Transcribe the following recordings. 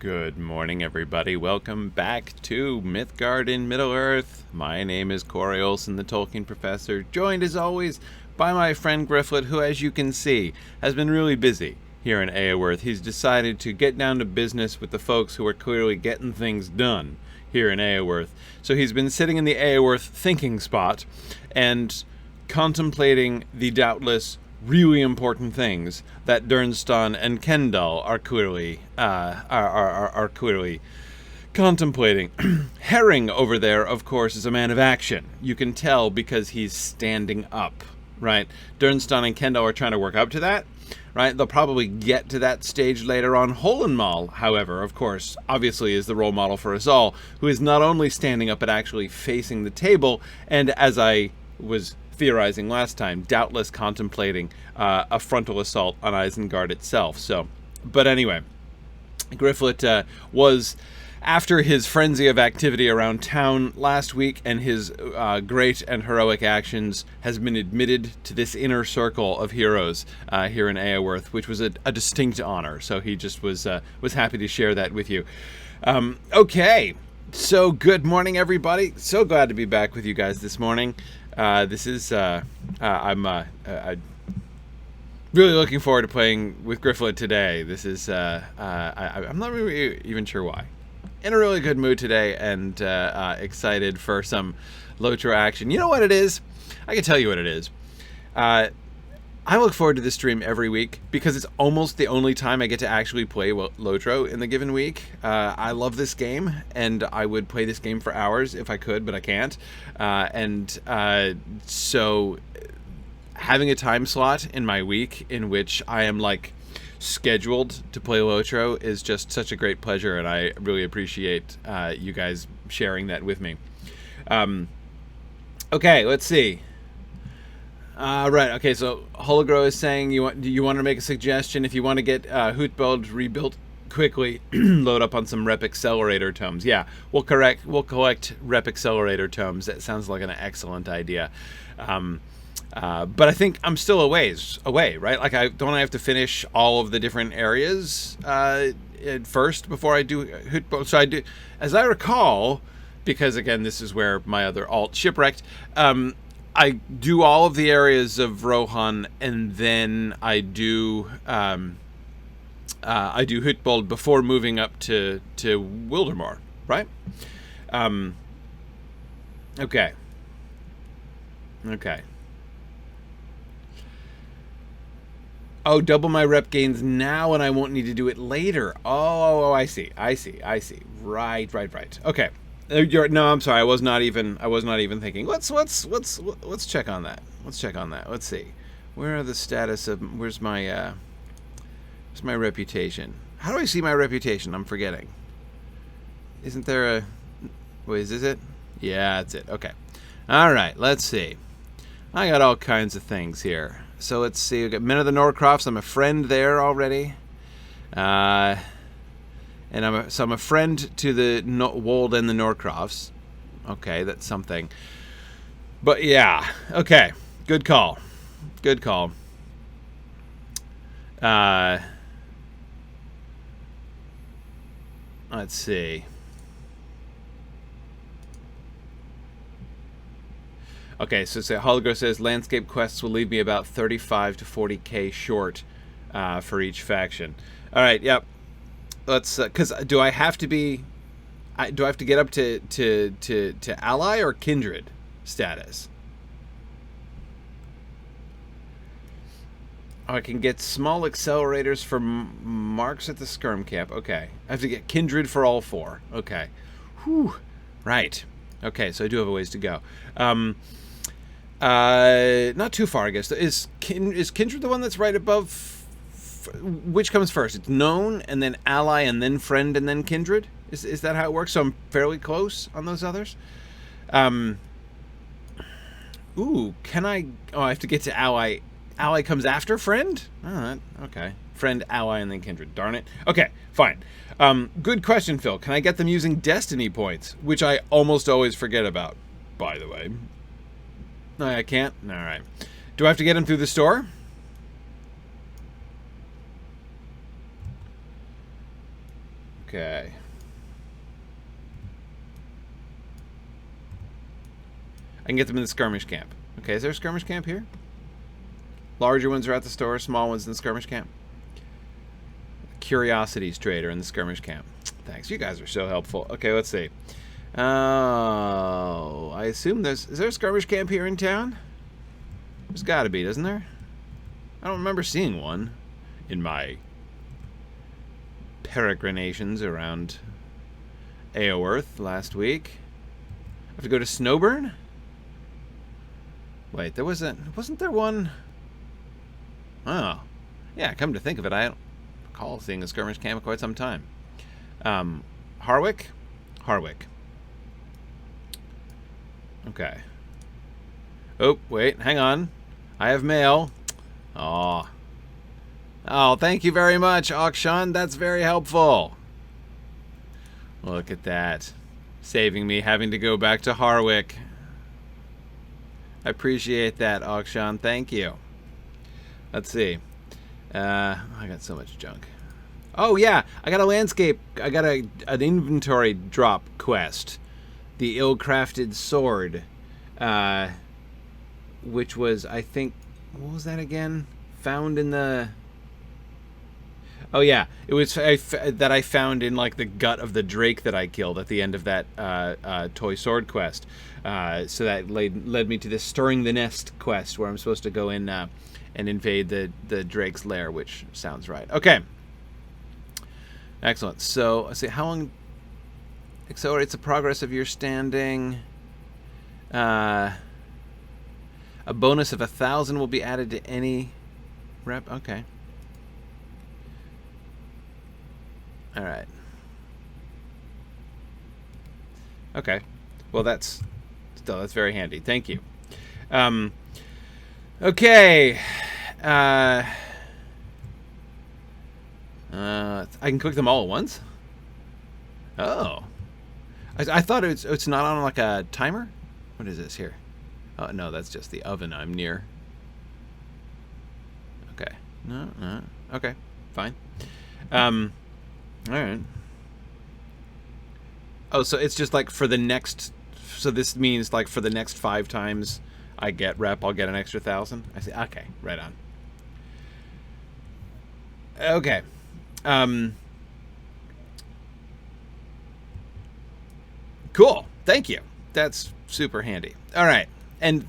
Good morning, everybody. Welcome back to Mythgard in Middle-earth. My name is Corey Olsen, the Tolkien Professor, joined as always by my friend Gryfflet, who, as you can see, has been really busy here in Eaworth. He's decided to get down to business with the folks who are clearly getting things done here in Eaworth. So he's been sitting in the Eaworth thinking spot and contemplating the doubtless really important things that Bergenstowe and Kendall are clearly contemplating. Herring over there, of course, is a man of action. You can tell because he's standing up, right? Bergenstowe and Kendall are trying to work up to that, right? They'll probably get to that stage later on. Holenmal, however, of course, obviously is the role model for us all, who is not only standing up but actually facing the table, and as I was theorizing last time, doubtless contemplating a frontal assault on Isengard itself. So, but anyway, Gryfflet was, after his frenzy of activity around town last week and his great and heroic actions, has been admitted to this inner circle of heroes here in Eaworth, which was a distinct honor. So he just was happy to share that with you. Okay, so good morning, everybody. So glad to be back with you guys this morning. I'm really looking forward to playing with Gryfflet today. This is, I'm not really even sure why. In a really good mood today and excited for some Lotro action. You know what it is? I can tell you what it is. I look forward to this stream every week because it's almost the only time I get to actually play Lotro in the given week. I love this game, and I would play this game for hours if I could, but I can't. So having a time slot in my week in which I am like scheduled to play Lotro is just such a great pleasure, and I really appreciate you guys sharing that with me. Okay, let's see. Right, okay, so Hologro is saying you want to make a suggestion. If you want to get Hytbold rebuilt quickly, load up on some rep accelerator tomes. Yeah, we'll collect rep accelerator tomes. That sounds like an excellent idea. But I think I'm still a ways away, right? Like, I have to finish all of the different areas first before I do Hytbold. So I do, as I recall, because again, this is where my other alt shipwrecked. I do all of the areas of Rohan, and then I do Hytbold before moving up to Wildermore, right? Okay. Oh, double my rep gains now, and I won't need to do it later. Oh, I see. Right. Okay. No, I'm sorry. I was not even thinking. Let's check on that. Let's see. Where are the status of? Where's my reputation? How do I see my reputation? I'm forgetting. Isn't there a? Wait, is this it? Yeah, that's it. Okay. All right. Let's see. I got all kinds of things here. So let's see. We got Men of the Norcrofts. I'm a friend there already. And I'm a friend to the Wold and the Norcrofts. Okay, that's something. But yeah, okay. Good call. Let's see. Okay, so Holger says landscape quests will leave me about 35 to 40k short for each faction. All right, yep. Let's, because do I have to get up to ally or kindred status? Oh, I can get small accelerators for marks at the skirm camp. Okay, I have to get kindred for all four. Okay, whew. Right. Okay, so I do have a ways to go. Not too far, I guess. Is kindred the one that's right above? Which comes first? It's known, and then ally, and then friend, and then kindred? Is that how it works? So I'm fairly close on those others? Ooh, can I... Oh, I have to get to ally. Ally comes after friend? Oh, okay. Friend, ally, and then kindred. Darn it. Okay, fine. Good question, Phil. Can I get them using destiny points? Which I almost always forget about, by the way. No, I can't? All right. Do I have to get them through the store? Okay. I can get them in the skirmish camp. Okay, is there a skirmish camp here? Larger ones are at the store, small ones in the skirmish camp. Curiosities trader in the skirmish camp. Thanks, you guys are so helpful. Okay, let's see. Oh, I assume is there a skirmish camp here in town? There's gotta be, doesn't there? I don't remember seeing one in my peregrinations around Eaworth last week. I have to go to Snowburn? Wait, wasn't there one? Oh. Yeah, come to think of it, I don't recall seeing a skirmish camp in quite some time. Harwick? Harwick. Okay. Oh, wait, hang on. I have mail. Aw. Oh, thank you very much, Auction. That's very helpful. Look at that. Saving me having to go back to Harwick. I appreciate that, Auction. Thank you. Let's see. I got so much junk. Oh, yeah. I got a landscape. I got an inventory drop quest. The ill-crafted sword. Which was, I think... What was that again? Found in the... Oh, yeah. It was that I found in, like, the gut of the drake that I killed at the end of that toy sword quest. So that led me to this Stirring the Nest quest, where I'm supposed to go in and invade the drake's lair, which sounds right. Okay. Excellent. So, let's see. How long... Accelerates the progress of your standing. A bonus of 1,000 will be added to any rep. Okay. All right. Okay. Well, that's very handy. Thank you. Okay. I can cook them all at once. Oh. I thought it's not on like a timer. What is this here? Oh no, that's just the oven I'm near. Okay. No. Okay. Fine. All right. Oh, so it's just like for the next. So this means like for the next 5 times I get rep, I'll get an extra 1,000. I see. Okay. Right on. Okay. Cool. Thank you. That's super handy. All right. And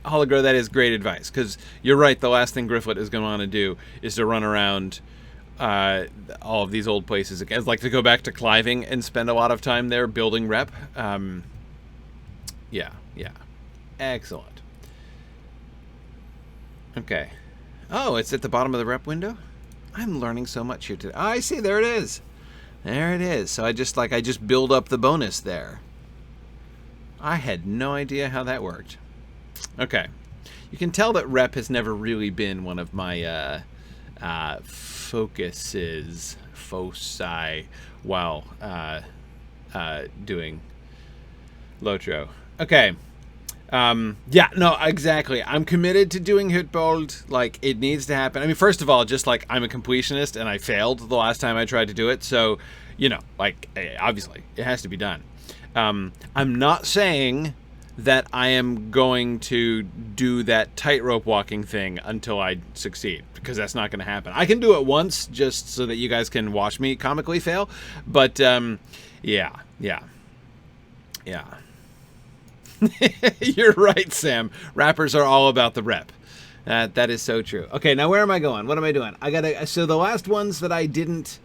Hologro, that is great advice, because you're right. The last thing Gryfflet is going to want to do is to run around all of these old places again. It's like to go back to Cliving and spend a lot of time there building rep. Yeah. Excellent. Okay. Oh, it's at the bottom of the rep window? I'm learning so much here today. Oh, I see. There it is. There it is. So I just build up the bonus there. I had no idea how that worked. Okay. You can tell that rep has never really been one of my foci while doing Lotro. Okay. Yeah, no, exactly. I'm committed to doing Hytbold. Like, it needs to happen. I mean, first of all, just like I'm a completionist and I failed the last time I tried to do it. So, you know, like, obviously it has to be done. I'm not saying that I am going to do that tightrope walking thing until I succeed, because that's not going to happen. I can do it once just so that you guys can watch me comically fail. But, yeah. You're right, Sam. Rappers are all about the rep. That is so true. Okay, now where am I going? What am I doing? So the last ones that I didn't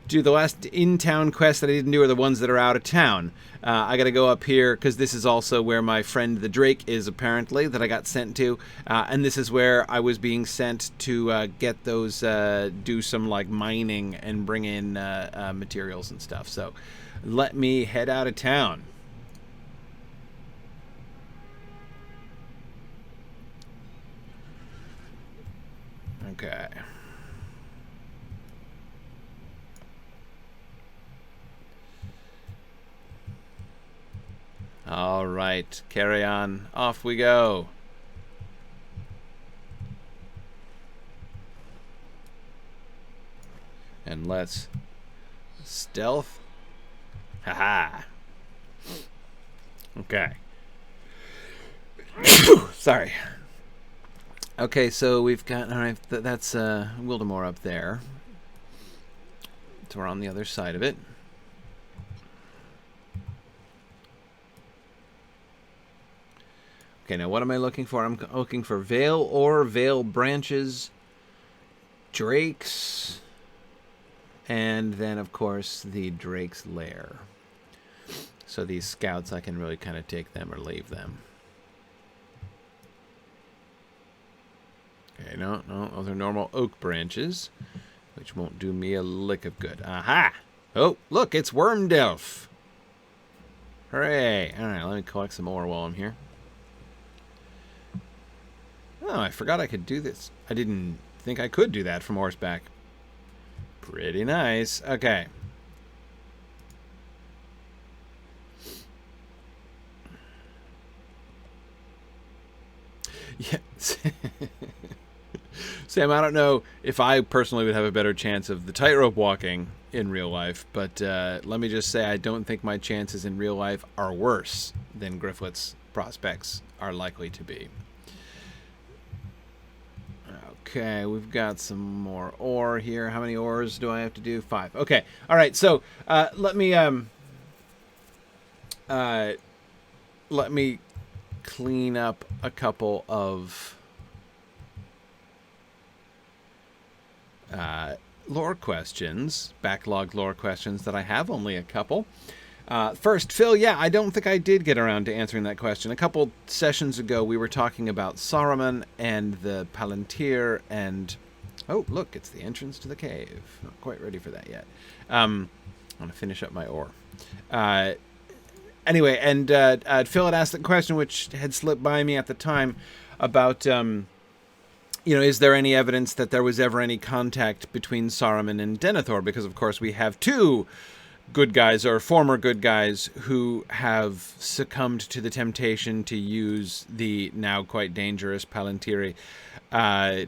do, the last in-town quests that I didn't do are the ones that are out of town. I gotta go up here, because this is also where my friend the Drake is, apparently, that I got sent to. And this is where I was being sent to get those, do some, like, mining and bring in materials and stuff. So let me head out of town. Okay. All right, carry on. Off we go. And let's Stealth. Haha. Okay. Sorry. Okay, so we've got... Alright, that's Wildemore up there. So we're on the other side of it. Okay, now what am I looking for? I'm looking for Vale or Vale branches, Drakes, and then, of course, the Drake's lair. So these scouts, I can really kind of take them or leave them. Okay, no, those are normal oak branches, which won't do me a lick of good. Aha! Oh, look, it's Wormdelf. Hooray! All right, let me collect some more while I'm here. Oh, I forgot I could do this. I didn't think I could do that from horseback. Pretty nice. Okay. Yeah. Sam, I don't know if I personally would have a better chance of the tightrope walking in real life, but let me just say I don't think my chances in real life are worse than Gryfflet's prospects are likely to be. Okay, we've got some more ore here. How many ores do I have to do? 5. Okay. All right. So let me clean up a couple of lore questions, backlog lore questions that I have. Only a couple. First, Phil, yeah, I don't think I did get around to answering that question. A couple sessions ago, we were talking about Saruman and the Palantir, and... Oh, look, it's the entrance to the cave. Not quite ready for that yet. I'm going to finish up my ore. Anyway, and Phil had asked that question, which had slipped by me at the time, about... is there any evidence that there was ever any contact between Saruman and Denethor? Because, of course, we have two good guys, or former good guys, who have succumbed to the temptation to use the now quite dangerous Palantiri. And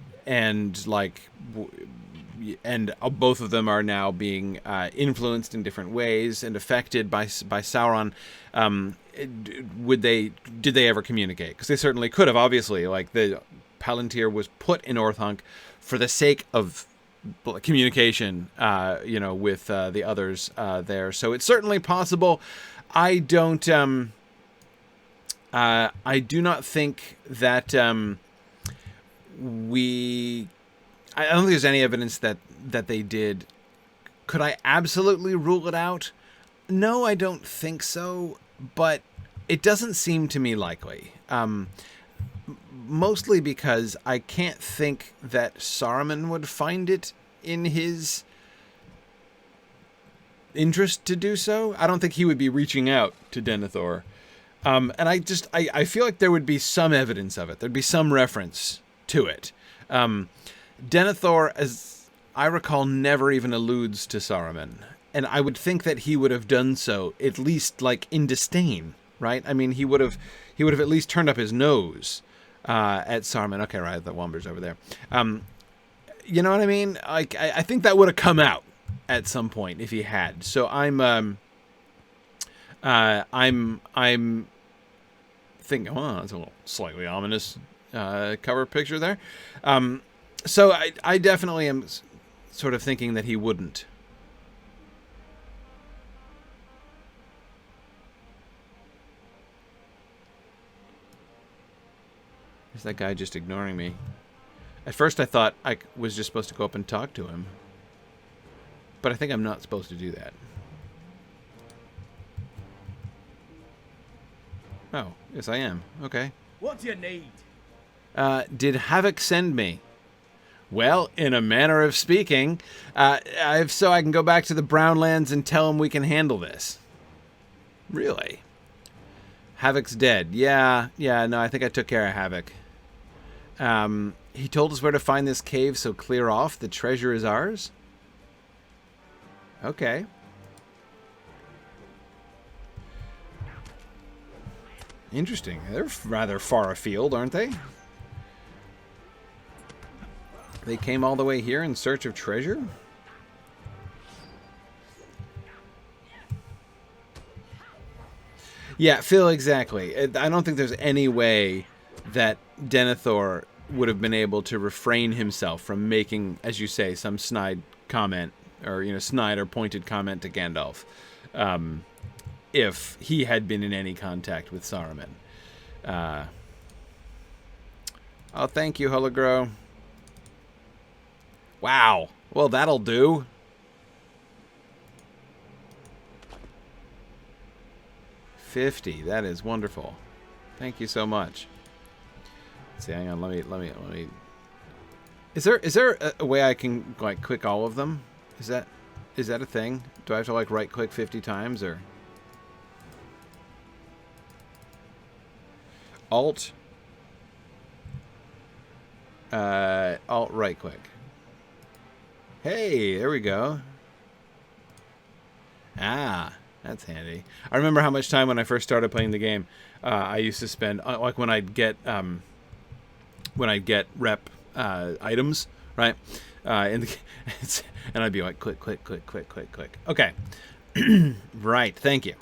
both of them are now being influenced in different ways and affected by Sauron. Did they ever communicate? Because they certainly could have, obviously. Like, the Palantir was put in Orthanc for the sake of communication, with the others there. So it's certainly possible. I do not think that I don't think there's any evidence that they did. Could I absolutely rule it out? No, I don't think so, but it doesn't seem to me likely. Mostly because I can't think that Saruman would find it in his interest to do so. I don't think he would be reaching out to Denethor. And I feel like there would be some evidence of it. There'd be some reference to it. Denethor, as I recall, never even alludes to Saruman. And I would think that he would have done so, at least like in disdain, right? I mean, he would have at least turned up his nose at Saruman. Okay, right, the Womber's over there. You know what I mean? Like, I think that would have come out at some point if he had. So I'm thinking, oh, that's a little slightly ominous cover picture there. So I definitely am sort of thinking that he wouldn't. Is that guy just ignoring me? At first I thought I was just supposed to go up and talk to him. But I think I'm not supposed to do that. Oh, yes I am. Okay. What do you need? Did Havoc send me? Well, in a manner of speaking, so I can go back to the Brownlands and tell him we can handle this. Really? Havoc's dead. Yeah, no, I think I took care of Havoc. He told us where to find this cave, so clear off. The treasure is ours? Okay. Interesting. They're rather far afield, aren't they? They came all the way here in search of treasure? Yeah, Phil, exactly. I don't think there's any way that Denethor would have been able to refrain himself from making, as you say, some snide comment, or, snide or pointed comment to Gandalf, if he had been in any contact with Saruman. Oh, thank you, Hologro. Wow. Well, that'll do. $50. That is wonderful. Thank you so much. Let's see, hang on. Let me. Is there a way I can like click all of them? Is that a thing? Do I have to like right click 50 times or Alt right click? Hey, there we go. Ah, that's handy. I remember how much time when I first started playing the game, I used to spend like when I'd get rep items, right? And I'd be like click, click, click, click, click, click. Okay, right. Thank you.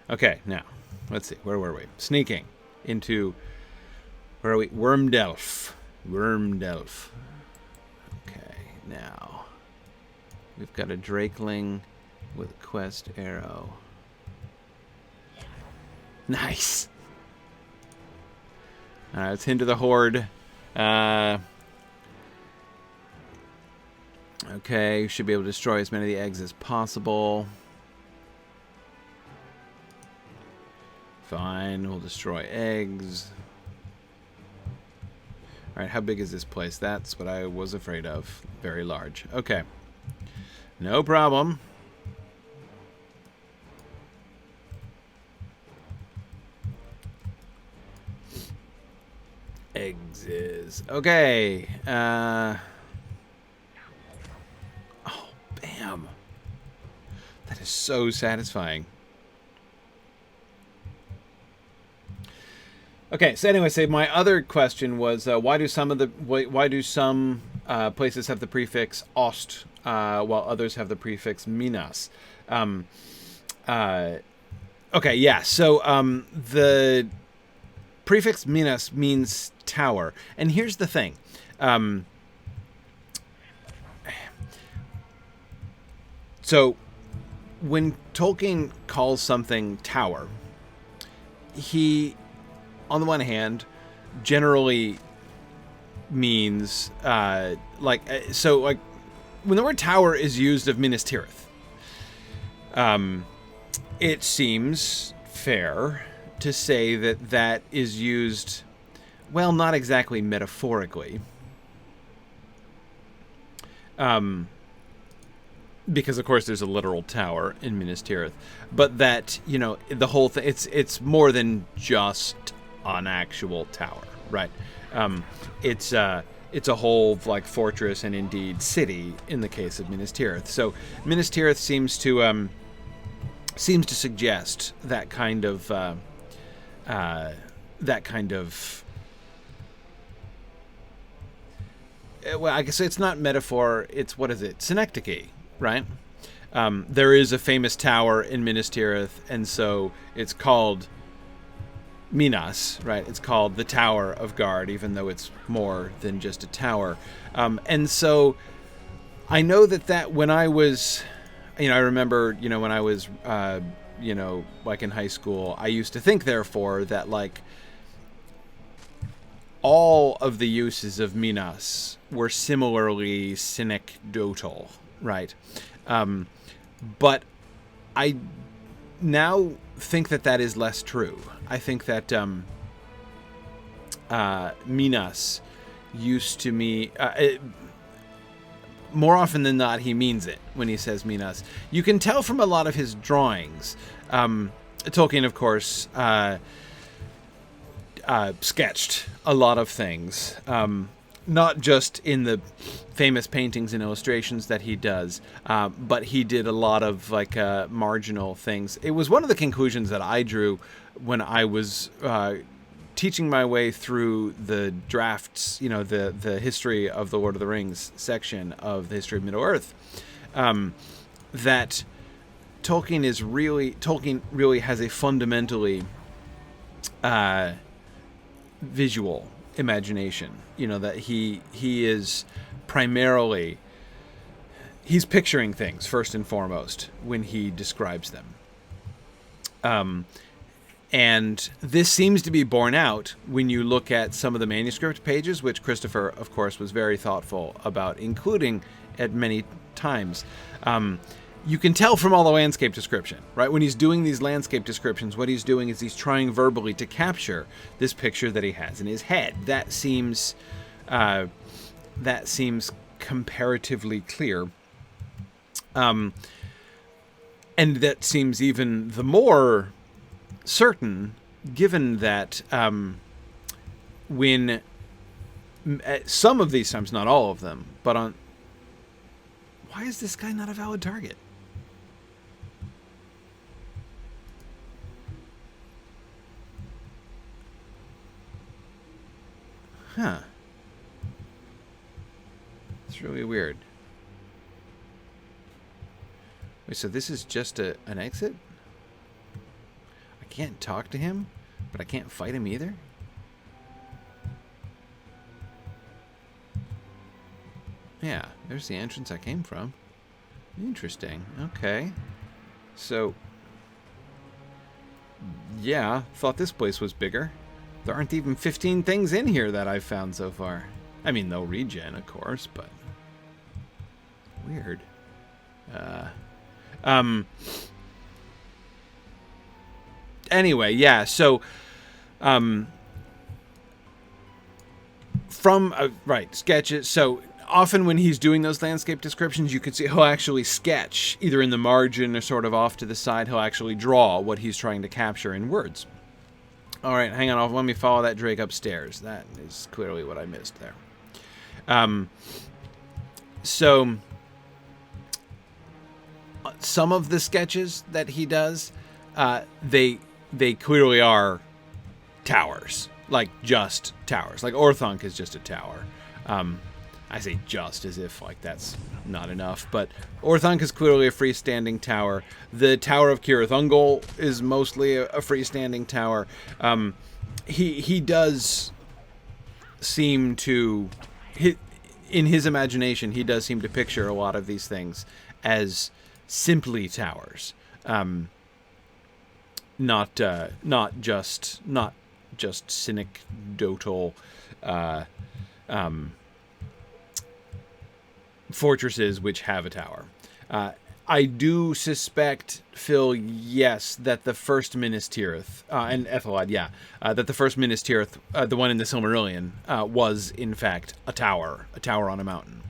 Okay, now let's see. Where were we? Sneaking into. Where are we? Wormdelf. Wormdelf. Okay, now we've got a Drakeling with a quest arrow. Nice. All right, let's head to the Horde. Okay, should be able to destroy as many of the eggs as possible. Fine, we'll destroy eggs. All right, how big is this place? That's what I was afraid of. Very large. Okay. No problem. Eggs is... Okay. Oh, bam. That is so satisfying. Okay, so anyway, my other question was why do some places have the prefix Ost while others have the prefix Minas? Okay, yeah. So the prefix Minas means tower, and here's the thing. So when Tolkien calls something tower, he, on the one hand, generally means when the word tower is used of Minas Tirith, it seems fair to say that is used, well, not exactly metaphorically, because of course there's a literal tower in Minas Tirith, but that, the whole thing, it's more than just an actual tower, right? It's a whole like fortress and indeed city in the case of Minas Tirith. So Minas Tirith seems to suggest that kind of well, I guess it's not metaphor. It's, what is it? Synecdoche, right? There is a famous tower in Minas Tirith, and so it's called Minas, right? It's called the Tower of Guard, even though it's more than just a tower. And so I know that when I was, I remember, when I was, like in high school, I used to think, therefore, that like all of the uses of Minas were similarly synecdotal, right? But I now think that is less true. I think that Minas used to me... more often than not, he means it when he says Minas. You can tell from a lot of his drawings. Tolkien, of course, sketched a lot of things, not just in the famous paintings and illustrations that he does, but he did a lot of like marginal things. It was one of the conclusions that I drew when I was teaching my way through the drafts, the history of the Lord of the Rings section of the history of Middle-earth, that Tolkien really has a fundamentally visual imagination. That he is primarily, he's picturing things first and foremost when he describes them. And this seems to be borne out when you look at some of the manuscript pages, which Christopher, of course, was very thoughtful about including at many times. You can tell from all the landscape description, right? When he's doing these landscape descriptions, what he's doing is he's trying verbally to capture this picture that he has in his head. That seems comparatively clear. And that seems even the more certain, given that when some of these times, not all of them, but on... Why is this guy not a valid target? Huh. It's really weird. Wait, so this is just an exit? I can't talk to him, but I can't fight him either? Yeah, there's the entrance I came from. Interesting. Okay. So, yeah, thought this place was bigger. There aren't even 15 things in here that I've found so far. I mean, no regen, of course, but... Weird. Anyway, yeah, so... Right, sketches. So, often when he's doing those landscape descriptions, you can see he'll actually sketch, either in the margin or sort of off to the side, he'll actually draw what he's trying to capture in words. All right, hang on. Let me follow that Drake upstairs. That is clearly what I missed there. So, some of the sketches that he does, they clearly are towers. Like, just towers. Like, Orthanc is just a tower. I say just as if, like, that's not enough. But Orthanc is clearly a freestanding tower. The Tower of Cirith Ungol is mostly a freestanding tower. He does seem to... in his imagination, he does seem to picture a lot of these things as simply towers. Not just synecdotal fortresses which have a tower. I do suspect, Phil, yes, that the first Minas Tirith, and Ethelward, yeah, that the first Minas Tirith, the one in the Silmarillion, was in fact a tower on a mountain.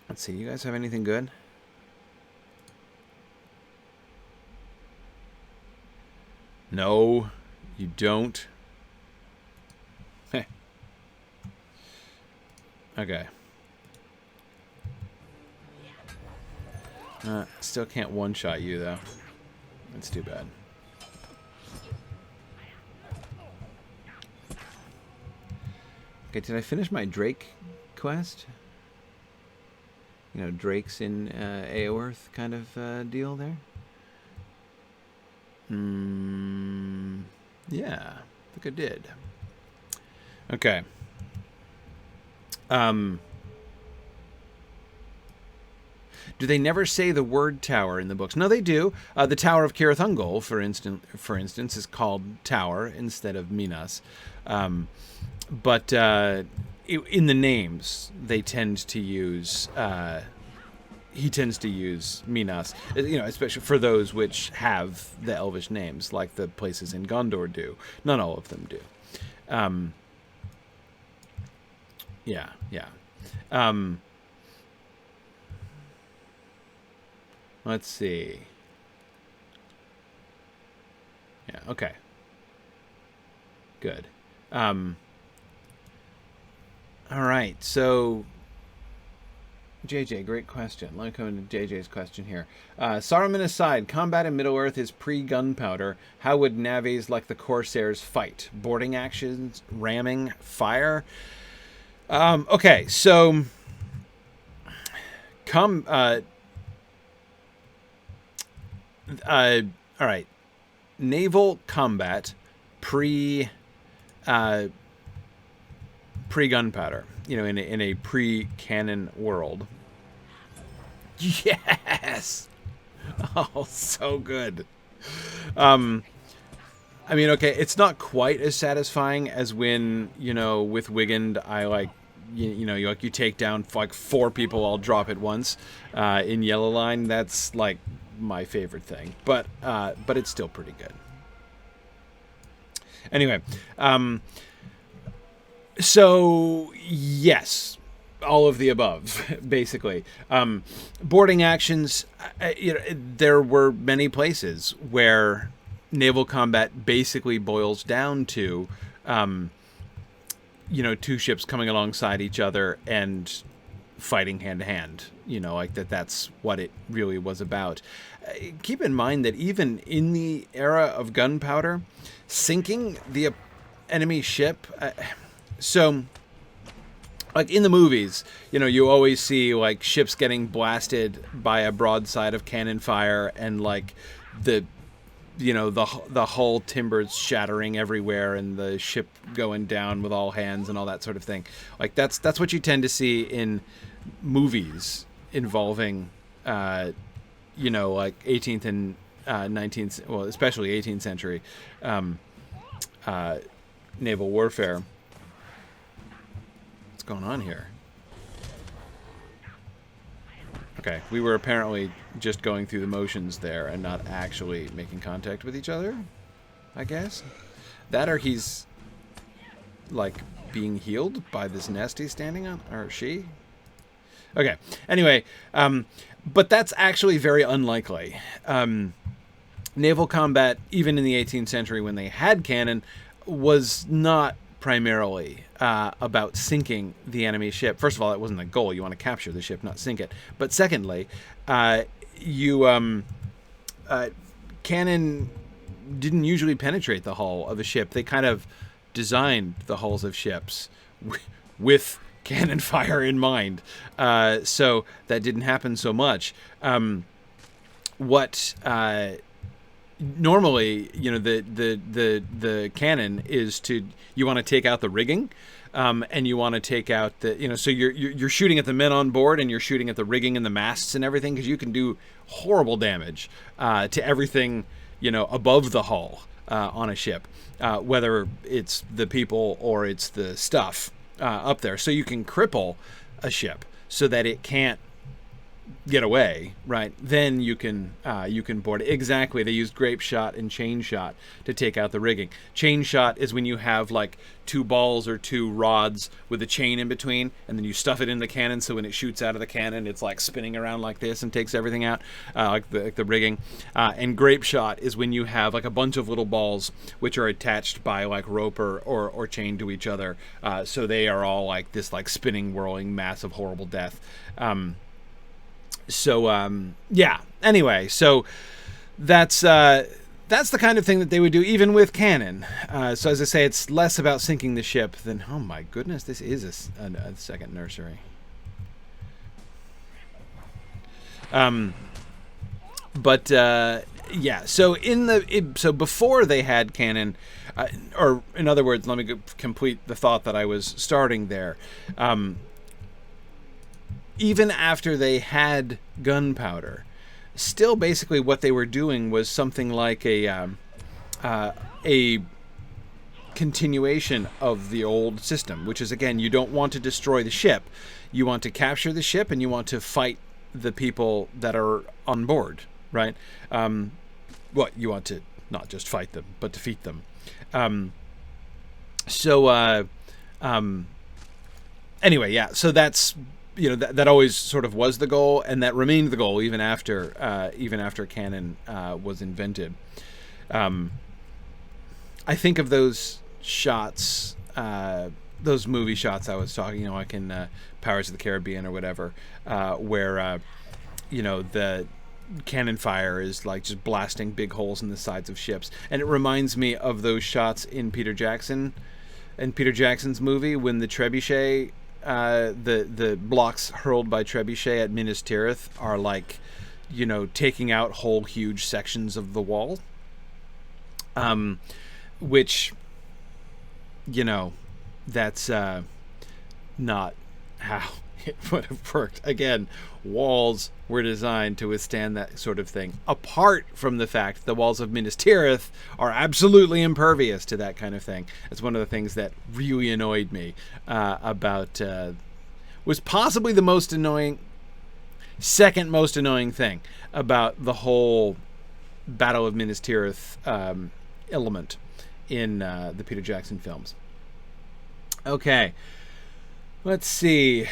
Let's see, you guys have anything good? No, you don't. Heh. Okay. Still can't one-shot you, though. That's too bad. Okay, did I finish my Drake quest? You know, Drake's in Eaworth kind of deal there? Yeah, I think I did. Okay. Do they never say the word tower in the books? No, they do. The Tower of Cirith Ungol, for instance, is called Tower instead of Minas. But in the names, they tend to use... he tends to use Minas, you know, especially for those which have the Elvish names, like the places in Gondor do. Not all of them do. Yeah. Let's see. Yeah, okay. Good. All right, so... JJ, great question. Let me come into JJ's question here. Saruman aside, combat in Middle-earth is pre-gunpowder. How would navies like the Corsairs fight? Boarding actions, ramming, fire? Okay, so... All right. Naval combat pre gunpowder, in a pre-canon world. Yes. Oh, so good. I mean, okay, it's not quite as satisfying as when, with Wigand, I you take down like 4 people all drop at once in Yellow Line. That's like my favorite thing, but it's still pretty good. Anyway, so yes, all of the above, basically. Boarding actions, there were many places where naval combat basically boils down to, 2 ships coming alongside each other and fighting hand to hand. That's what it really was about. Keep in mind that even in the era of gunpowder, sinking the enemy ship... So, like in the movies, you always see like ships getting blasted by a broadside of cannon fire, and like the hull timbers shattering everywhere, and the ship going down with all hands and all that sort of thing. Like that's what you tend to see in movies involving, like 18th and 19th, well, especially 18th century naval warfare. Going on here? Okay, we were apparently just going through the motions there and not actually making contact with each other, I guess. That, or he's like being healed by this nest he's standing on, or she. Okay, anyway, but that's actually very unlikely. Naval combat, even in the 18th century when they had cannon, was not primarily about sinking the enemy ship. First of all, that wasn't the goal. You want to capture the ship, not sink it. But secondly, cannon didn't usually penetrate the hull of a ship. They kind of designed the hulls of ships with cannon fire in mind. So that didn't happen so much. Normally, the cannon is you want to take out the rigging, and you want to take out so you're shooting at the men on board, and you're shooting at the rigging and the masts and everything, because you can do horrible damage to everything above the hull on a ship, whether it's the people or it's the stuff up there. So you can cripple a ship so that it can't get away, right? Then you can board it. Exactly. They used grape shot and chain shot to take out the rigging. Chain shot is when you have like 2 balls or 2 rods with a chain in between, and then you stuff it in the cannon, so when it shoots out of the cannon, it's like spinning around like this and takes everything out, like the rigging. And grape shot is when you have like a bunch of little balls which are attached by like rope or chain to each other, so they are all like this like spinning, whirling mass of horrible death. Yeah. Anyway, so that's the kind of thing that they would do even with cannon. So as I say, it's less about sinking the ship than, oh my goodness, this is a second nursery. Yeah. So before they had cannon, or in other words, let me complete the thought that I was starting there. Even after they had gunpowder, still basically what they were doing was something like a continuation of the old system, which is, again, you don't want to destroy the ship. You want to capture the ship, and you want to fight the people that are on board, right? You want to not just fight them, but defeat them. Anyway, yeah, so that's... that always sort of was the goal, and that remained the goal even after cannon was invented. I think of those shots, those movie shots I was talking, like in Pirates of the Caribbean or whatever, where the cannon fire is like just blasting big holes in the sides of ships, and it reminds me of those shots in Peter Jackson's movie when the trebuchet the blocks hurled by Trebuchet at Minas Tirith are like, you know, taking out whole huge sections of the wall. Which, you know, that's not how it would have worked. Again, walls were designed to withstand that sort of thing. Apart from the fact the walls of Minas Tirith are absolutely impervious to that kind of thing. It's one of the things that really annoyed me about... was possibly the most annoying... second most annoying thing about the whole Battle of Minas Tirith element in the Peter Jackson films. Okay. Let's see.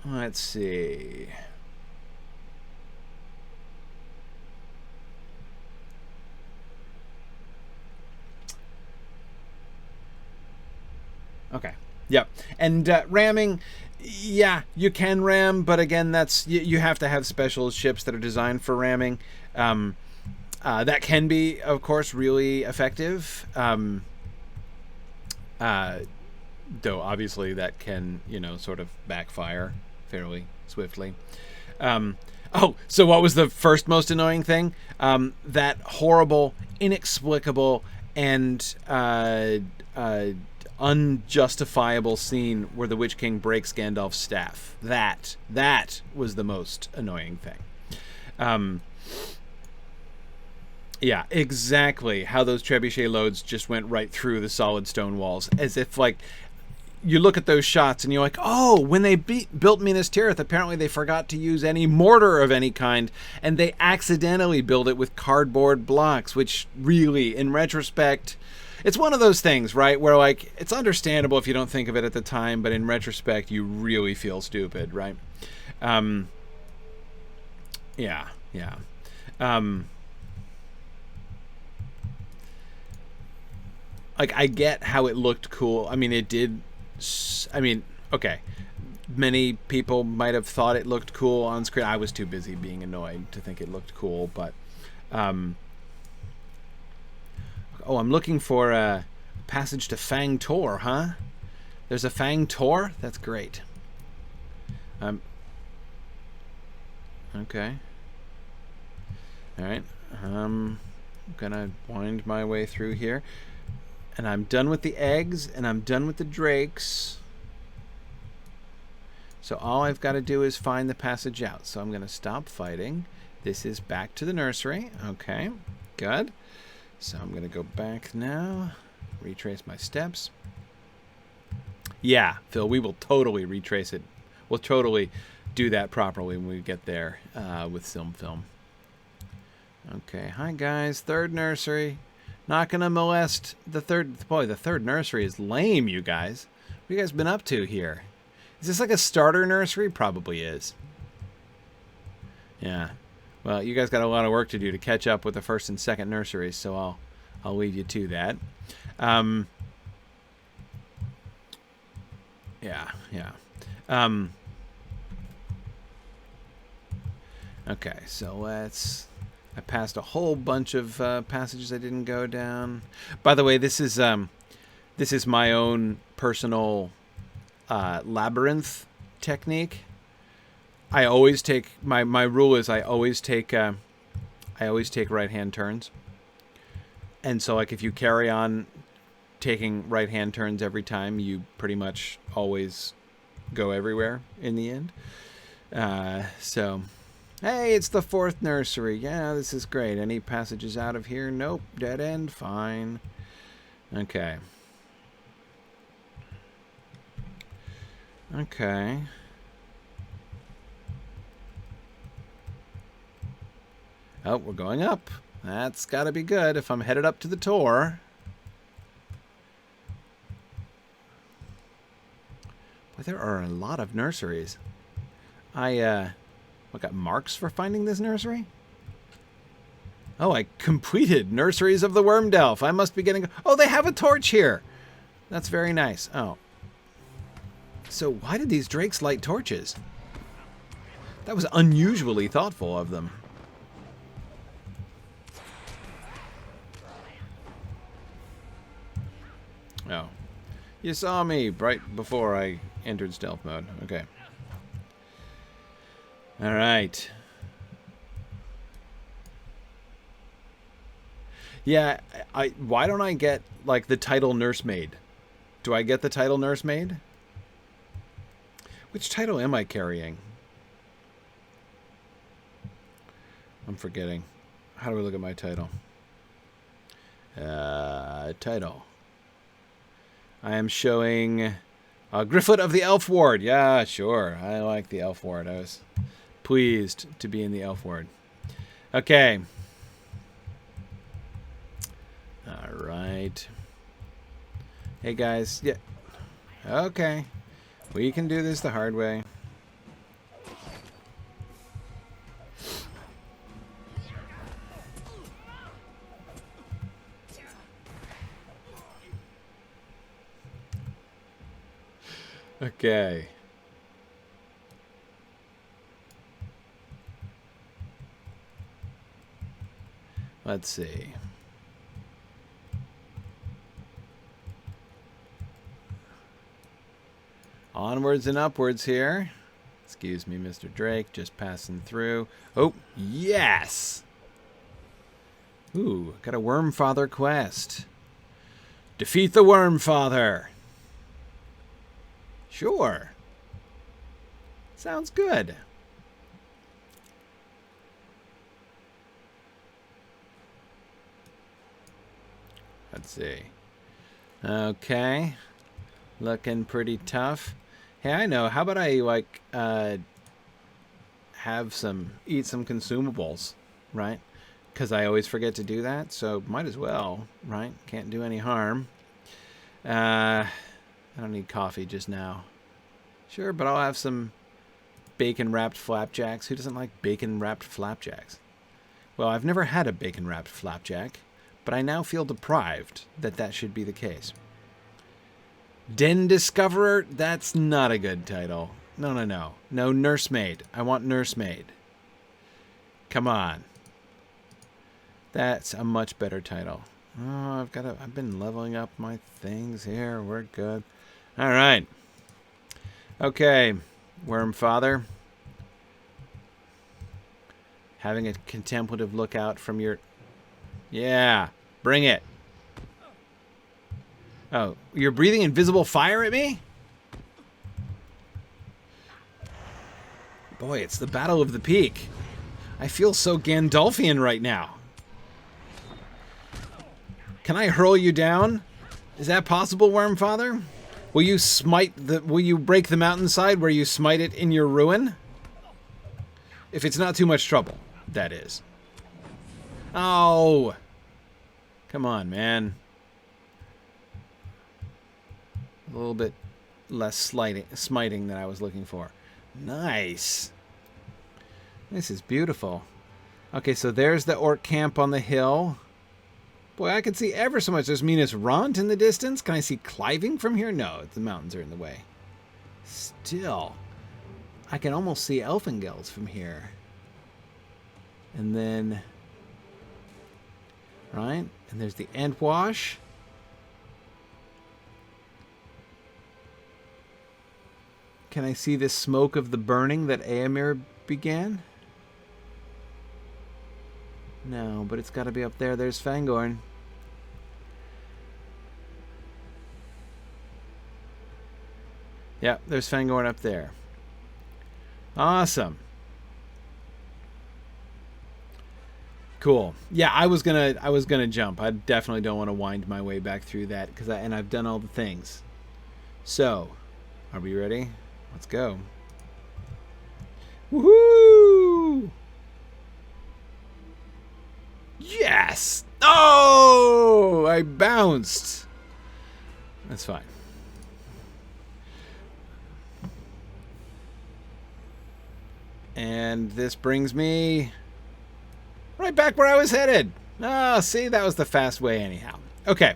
Let's see. Okay. Yep. And ramming, yeah, you can ram, but again, that's you have to have special ships that are designed for ramming. That can be, of course, really effective. Though obviously that can, you know, sort of backfire fairly swiftly. Oh, so what was the first most annoying thing? That horrible, inexplicable, and unjustifiable scene where the Witch King breaks Gandalf's staff. That was the most annoying thing. Yeah, exactly how those trebuchet loads just went right through the solid stone walls. As if, like, you look at those shots and you're like, oh, when they built Minas Tirith, apparently they forgot to use any mortar of any kind, and they accidentally built it with cardboard blocks, which really, in retrospect, it's one of those things, right, where, like, it's understandable if you don't think of it at the time, but in retrospect, you really feel stupid, right? Yeah. Like, I get how it looked cool. I mean, it did... I mean, okay. Many people might have thought it looked cool on screen. I was too busy being annoyed to think it looked cool, but... oh, I'm looking for a passage to Fang Tor, huh? There's a Fang Tor? That's great. Okay. Alright. I'm gonna wind my way through here. And I'm done with the eggs, and I'm done with the drakes. So all I've got to do is find the passage out. So I'm going to stop fighting. This is back to the nursery. Okay, good. So I'm going to go back now. Retrace my steps. Yeah, Phil, we will totally retrace it. We'll totally do that properly when we get there with Film. Okay, hi guys. Third nursery. Not gonna molest the third. Boy, the third nursery is lame, you guys. What have you guys been up to here? Is this like a starter nursery? Probably is. Yeah. Well, you guys got a lot of work to do to catch up with the first and second nurseries, so I'll leave you to that. Yeah. Okay, so let's... I passed a whole bunch of passages I didn't go down. By the way, this is my own personal labyrinth technique. I always take my rule is I always take right-hand turns. And so, like, if you carry on taking right-hand turns every time, you pretty much always go everywhere in the end. So. Hey, it's the fourth nursery. Yeah, this is great. Any passages out of here? Nope. Dead end? Fine. Okay. Okay. Oh, we're going up. That's got to be good if I'm headed up to the Tor. Boy, there are a lot of nurseries. What, got marks for finding this nursery? Oh, I completed Nurseries of the Wormdelf. I must be getting... Oh, they have a torch here. That's very nice. Oh. So why did these drakes light torches? That was unusually thoughtful of them. Oh. You saw me right before I entered stealth mode. Okay. All right. Yeah, why don't I get, like, the title nursemaid? Do I get the title nursemaid? Which title am I carrying? I'm forgetting. How do we look at my title? Title. I am showing Gryfflet of the Elf Ward. Yeah, sure. I like the Elf Ward. I was pleased to be in the Elf Ward. Okay. All right. Hey, guys. Yeah. Okay. We can do this the hard way. Okay. Let's see. Onwards and upwards here. Excuse me, Mr. Drake, just passing through. Oh, yes! Ooh, got a Wormfather quest. Defeat the Wormfather. Sure. Sounds good. Let's see. Okay. Looking pretty tough. Hey, I know. How about I, like, eat some consumables, right? Because I always forget to do that, so might as well, right? Can't do any harm. I don't need coffee just now. Sure, but I'll have some bacon-wrapped flapjacks. Who doesn't like bacon-wrapped flapjacks? Well, I've never had a bacon-wrapped flapjack, but I now feel deprived that should be the case. Den Discoverer? That's not a good title. No, no, no. No, Nursemaid. I want Nursemaid. Come on. That's a much better title. Oh, I've been leveling up my things here. We're good. All right. Okay. Wormfather. Having a contemplative look out from your... Yeah. Bring it. Oh, you're breathing invisible fire at me? Boy, it's the Battle of the Peak. I feel so Gandalfian right now. Can I hurl you down? Is that possible, Wormfather? Will you break the mountainside where you smite it in your ruin? If it's not too much trouble, that is. Oh. Come on, man. A little bit less smiting than I was looking for. Nice. This is beautiful. Okay, so there's the orc camp on the hill. Boy, I can see ever so much. There's Minas Ront in the distance. Can I see Cliving from here? No, the mountains are in the way. Still, I can almost see Elfingels from here. And then... Right? And there's the Entwash. Can I see the smoke of the burning that Éomer began? No, but it's got to be up there. There's Fangorn. Yeah, there's Fangorn up there. Awesome. Cool. Yeah, I was gonna jump. I definitely don't want to wind my way back through that and I've done all the things. So, are we ready? Let's go. Woohoo! Yes! Oh! I bounced. That's fine. And this brings me right back where I was headed. Oh, see, that was the fast way anyhow. Okay.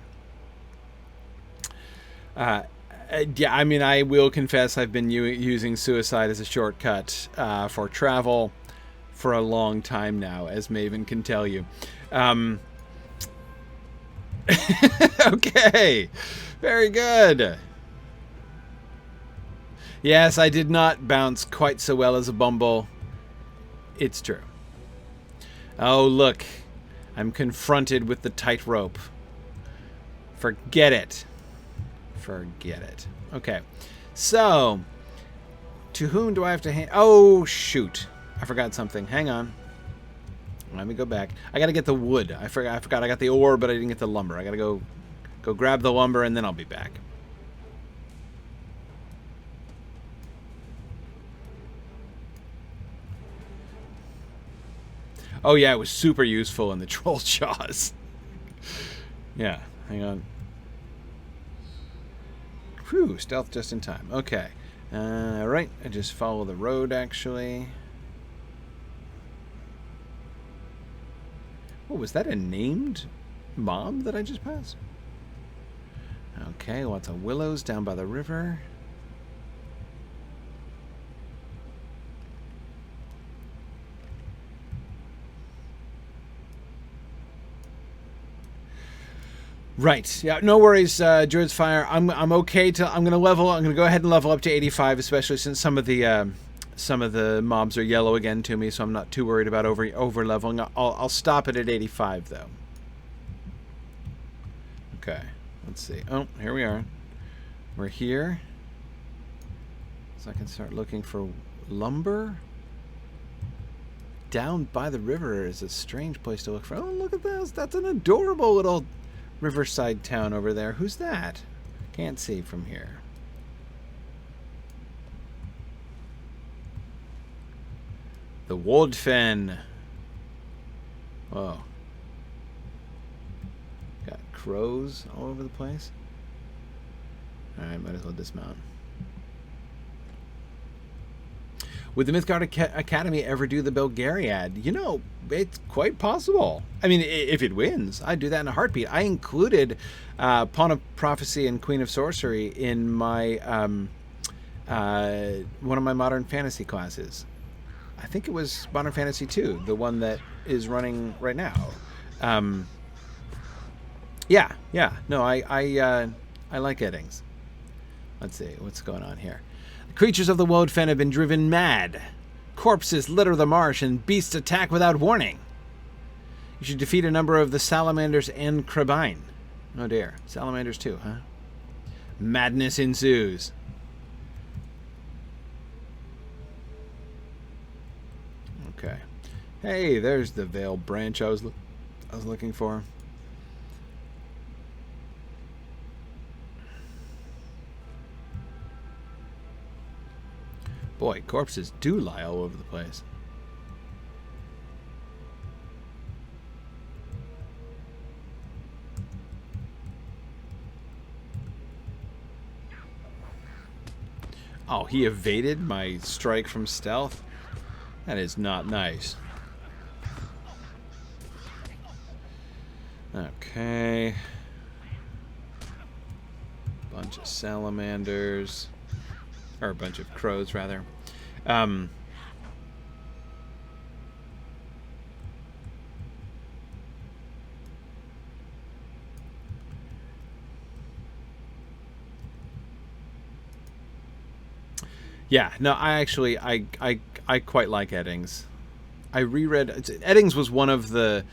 Yeah, I mean, I will confess I've been using suicide as a shortcut for travel for a long time now, as Maven can tell you. Okay. Very good. Yes, I did not bounce quite so well as a bumble. It's true. Oh, look. I'm confronted with the tightrope. Forget it. Forget it. Okay. So, to whom do I have to hand... Oh, shoot. I forgot something. Hang on. Let me go back. I got to get the wood. I forgot I got the ore, but I didn't get the lumber. I got to go grab the lumber, and then I'll be back. Oh, yeah, it was super useful in the troll jaws. Yeah, hang on. Whew, stealth just in time. Okay. Right, I just follow the road, actually. Oh, was that a named mob that I just passed? Okay, lots of willows down by the river. Right. Yeah. No worries, Druid's Fire. I'm okay to. I'm gonna level. I'm gonna go ahead and level up to 85, especially since some of the mobs are yellow again to me, so I'm not too worried about over leveling. I'll stop it at 85 though. Okay. Let's see. Oh, here we are. We're here. So I can start looking for lumber. Down by the river is a strange place to look for. Oh, look at this. That's an adorable little riverside town over there. Who's that? Can't see from here. The Woldfen. Whoa. Got crows all over the place. Alright, might as well dismount. Would the Mythgard Academy ever do the Belgariad? You know, it's quite possible. I mean, if it wins, I'd do that in a heartbeat. I included Pawn of Prophecy and Queen of Sorcery in my one of my Modern Fantasy classes. I think it was Modern Fantasy 2, the one that is running right now. Yeah. No, I like Eddings. Let's see what's going on here. Creatures of the Woldfen have been driven mad. Corpses litter the marsh and beasts attack without warning. You should defeat a number of the salamanders and crabine. Oh dear. Salamanders too, huh? Madness ensues. Okay. Hey, there's the Vale branch I was looking for. Boy, corpses do lie all over the place. Oh, he evaded my strike from stealth? That is not nice. Okay. Bunch of salamanders. Or a bunch of crows, rather. Yeah, no, I quite like Eddings. I reread Eddings was one of the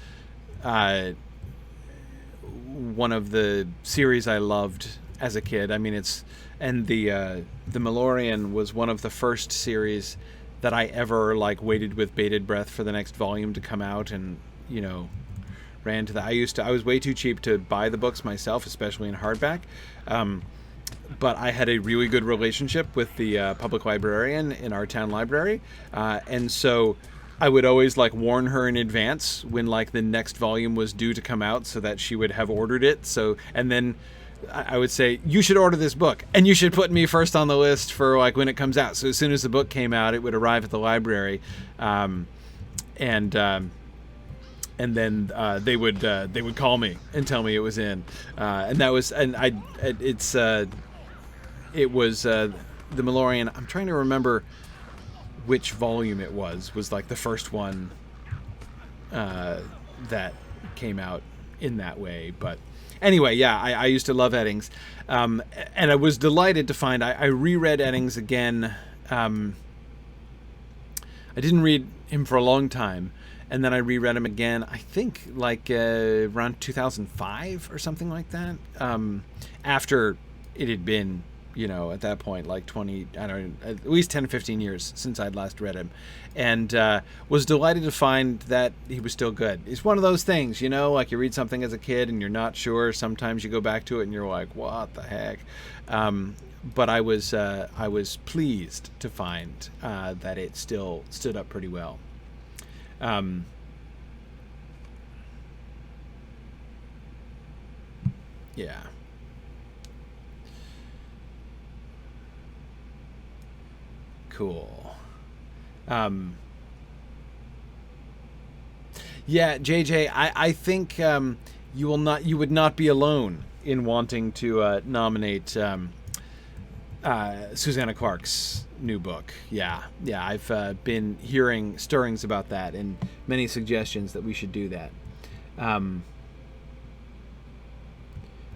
series I loved as a kid. I mean, the Malorian was one of the first series that I ever waited with bated breath for the next volume to come out, and ran to that. I was way too cheap to buy the books myself, especially in hardback. But I had a really good relationship with the public librarian in our town library, and so I would always warn her in advance when the next volume was due to come out, so that she would have ordered it. So, and then I would say, you should order this book, and you should put me first on the list for when it comes out. So as soon as the book came out, it would arrive at the library, and then they would call me and tell me it was in, and that was, and it was the Malorian. I'm trying to remember which volume it was the first one that came out in that way. But anyway, yeah, I used to love Eddings. And I was delighted to find I reread Eddings again. I didn't read him for a long time. And then I reread him again, I think, like around 2005 or something like that. After it had been, you know, at that point, like 20, I don't know, at least 10, 15 years since I'd last read him. And was delighted to find that he was still good. It's one of those things, you know, like you read something as a kid and you're not sure. Sometimes you go back to it and you're like, what the heck? But I was pleased to find that it still stood up pretty well. Yeah. Cool. Yeah, JJ, I think you would not be alone in wanting to nominate Susanna Clarke's new book. Yeah, I've been hearing stirrings about that and many suggestions that we should do that.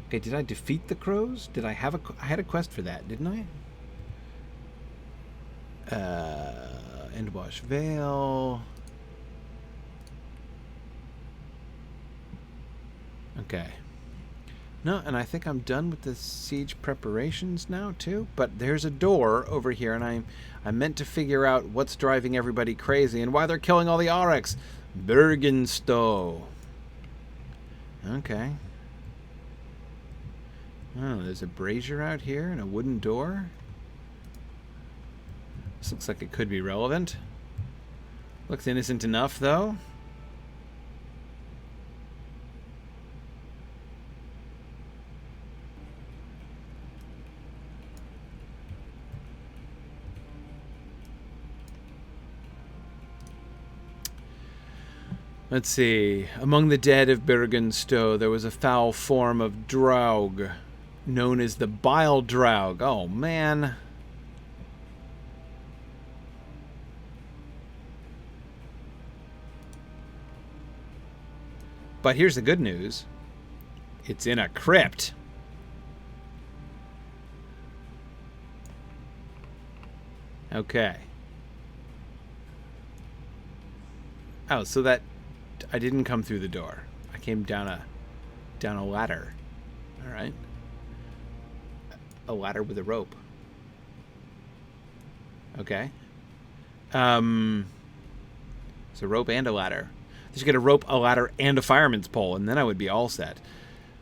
Okay, did I defeat the crows? Did I have I had a quest for that, didn't I? Endwash Vale. Okay. No, and I think I'm done with the siege preparations now too. But there's a door over here, and I meant to figure out what's driving everybody crazy and why they're killing all the Aurochs. Bergenstowe. Okay. Oh, there's a brazier out here and a wooden door. This looks like it could be relevant. Looks innocent enough, though. Let's see. Among the dead of Bergenstowe, there was a foul form of Draug, known as the Bile Draug. Oh, man. But here's the good news. It's in a crypt. Okay. Oh, so that I didn't come through the door. I came down a ladder. All right. A ladder with a rope. Okay. It's a rope and a ladder. Just get a rope, a ladder, and a fireman's pole, and then I would be all set.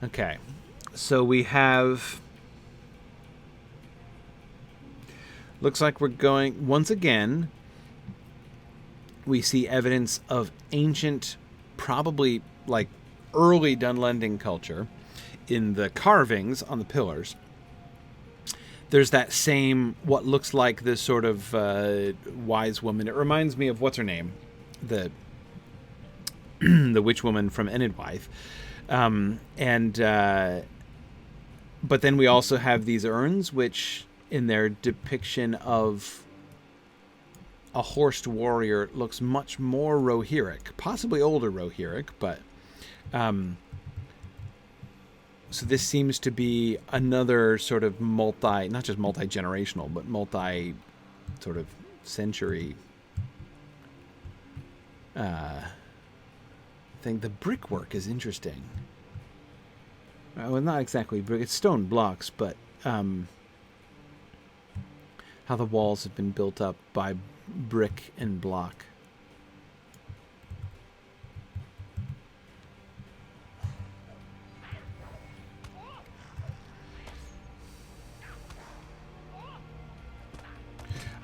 Okay. So we have... Looks like we're going... Once again, we see evidence of ancient, probably like early Dunlending culture in the carvings on the pillars. There's that same, what looks like this sort of wise woman. It reminds me of, what's her name? The witch woman from Enidwaith. But then we also have these urns, which in their depiction of a horsed warrior looks much more Rohirric, possibly older Rohirric, but so this seems to be another sort of not just multi-generational, but multi sort of century thing. The brickwork is interesting. Well, not exactly brick, it's stone blocks, but how the walls have been built up by brick and block.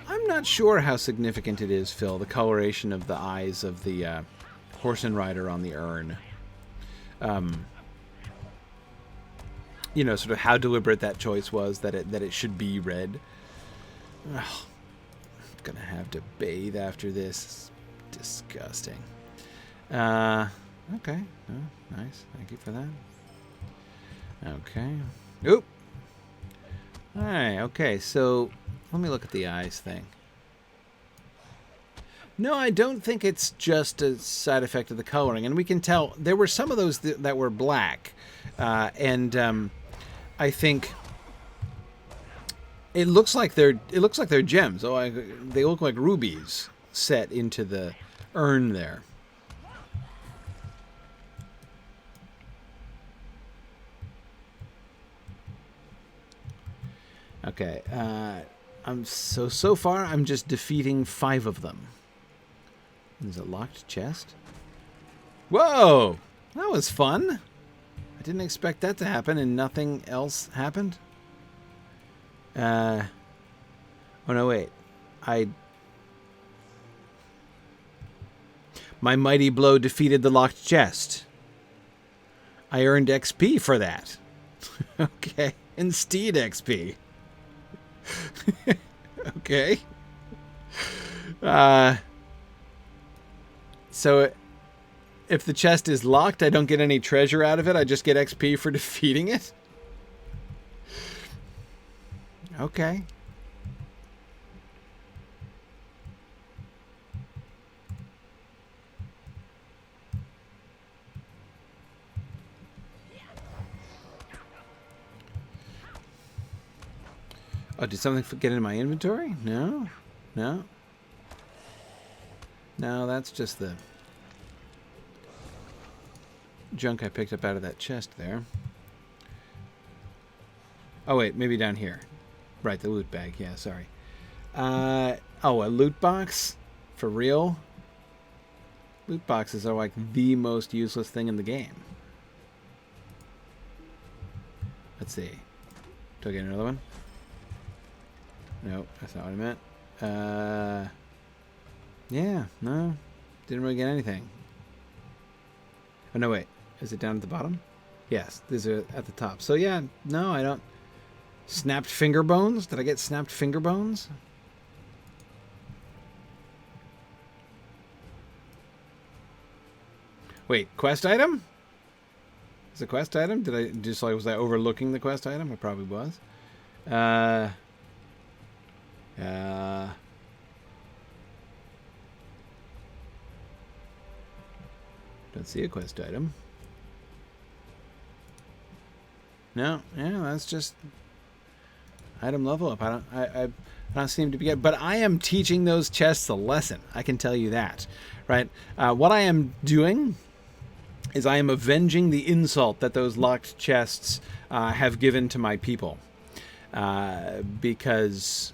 I'm not sure how significant it is, Phil, the coloration of the eyes of the horse and rider on the urn. You know, sort of how deliberate that choice was, that it should be red. Ugh. I'm gonna have to bathe after this. It's disgusting. Okay. Oh, nice. Thank you for that. Okay. Oop. Alright, okay, so let me look at the eyes thing. No, I don't think it's just a side effect of the coloring, and we can tell there were some of those that were black, and I think it looks like they're gems. Oh, they look like rubies set into the urn there. Okay, so far I'm just defeating 5 of them. There's a locked chest. Whoa! That was fun. I didn't expect that to happen, and nothing else happened. Oh no, wait. My mighty blow defeated the locked chest. I earned XP for that. Okay. Instead XP. Okay. So if the chest is locked, I don't get any treasure out of it. I just get XP for defeating it. Okay. Oh, did something get into my inventory? No? No? No, that's just the junk I picked up out of that chest there. Oh, wait, maybe down here. Right, the loot bag. Yeah, sorry. Oh, a loot box? For real? Loot boxes are like the most useless thing in the game. Let's see. Do I get another one? Nope, that's not what I meant. Yeah, no. Didn't really get anything. Oh, no, wait. Is it down at the bottom? Yes, these are at the top. So, yeah, no, I don't. Snapped finger bones? Did I get snapped finger bones? Wait, quest item? Is it a quest item? Did I just like, was I overlooking the quest item? I probably was. Don't see a quest item. No, yeah, that's just item level up. I don't seem to be getting, but I am teaching those chests a lesson. I can tell you that, right? What I am doing is I am avenging the insult that those locked chests have given to my people, because,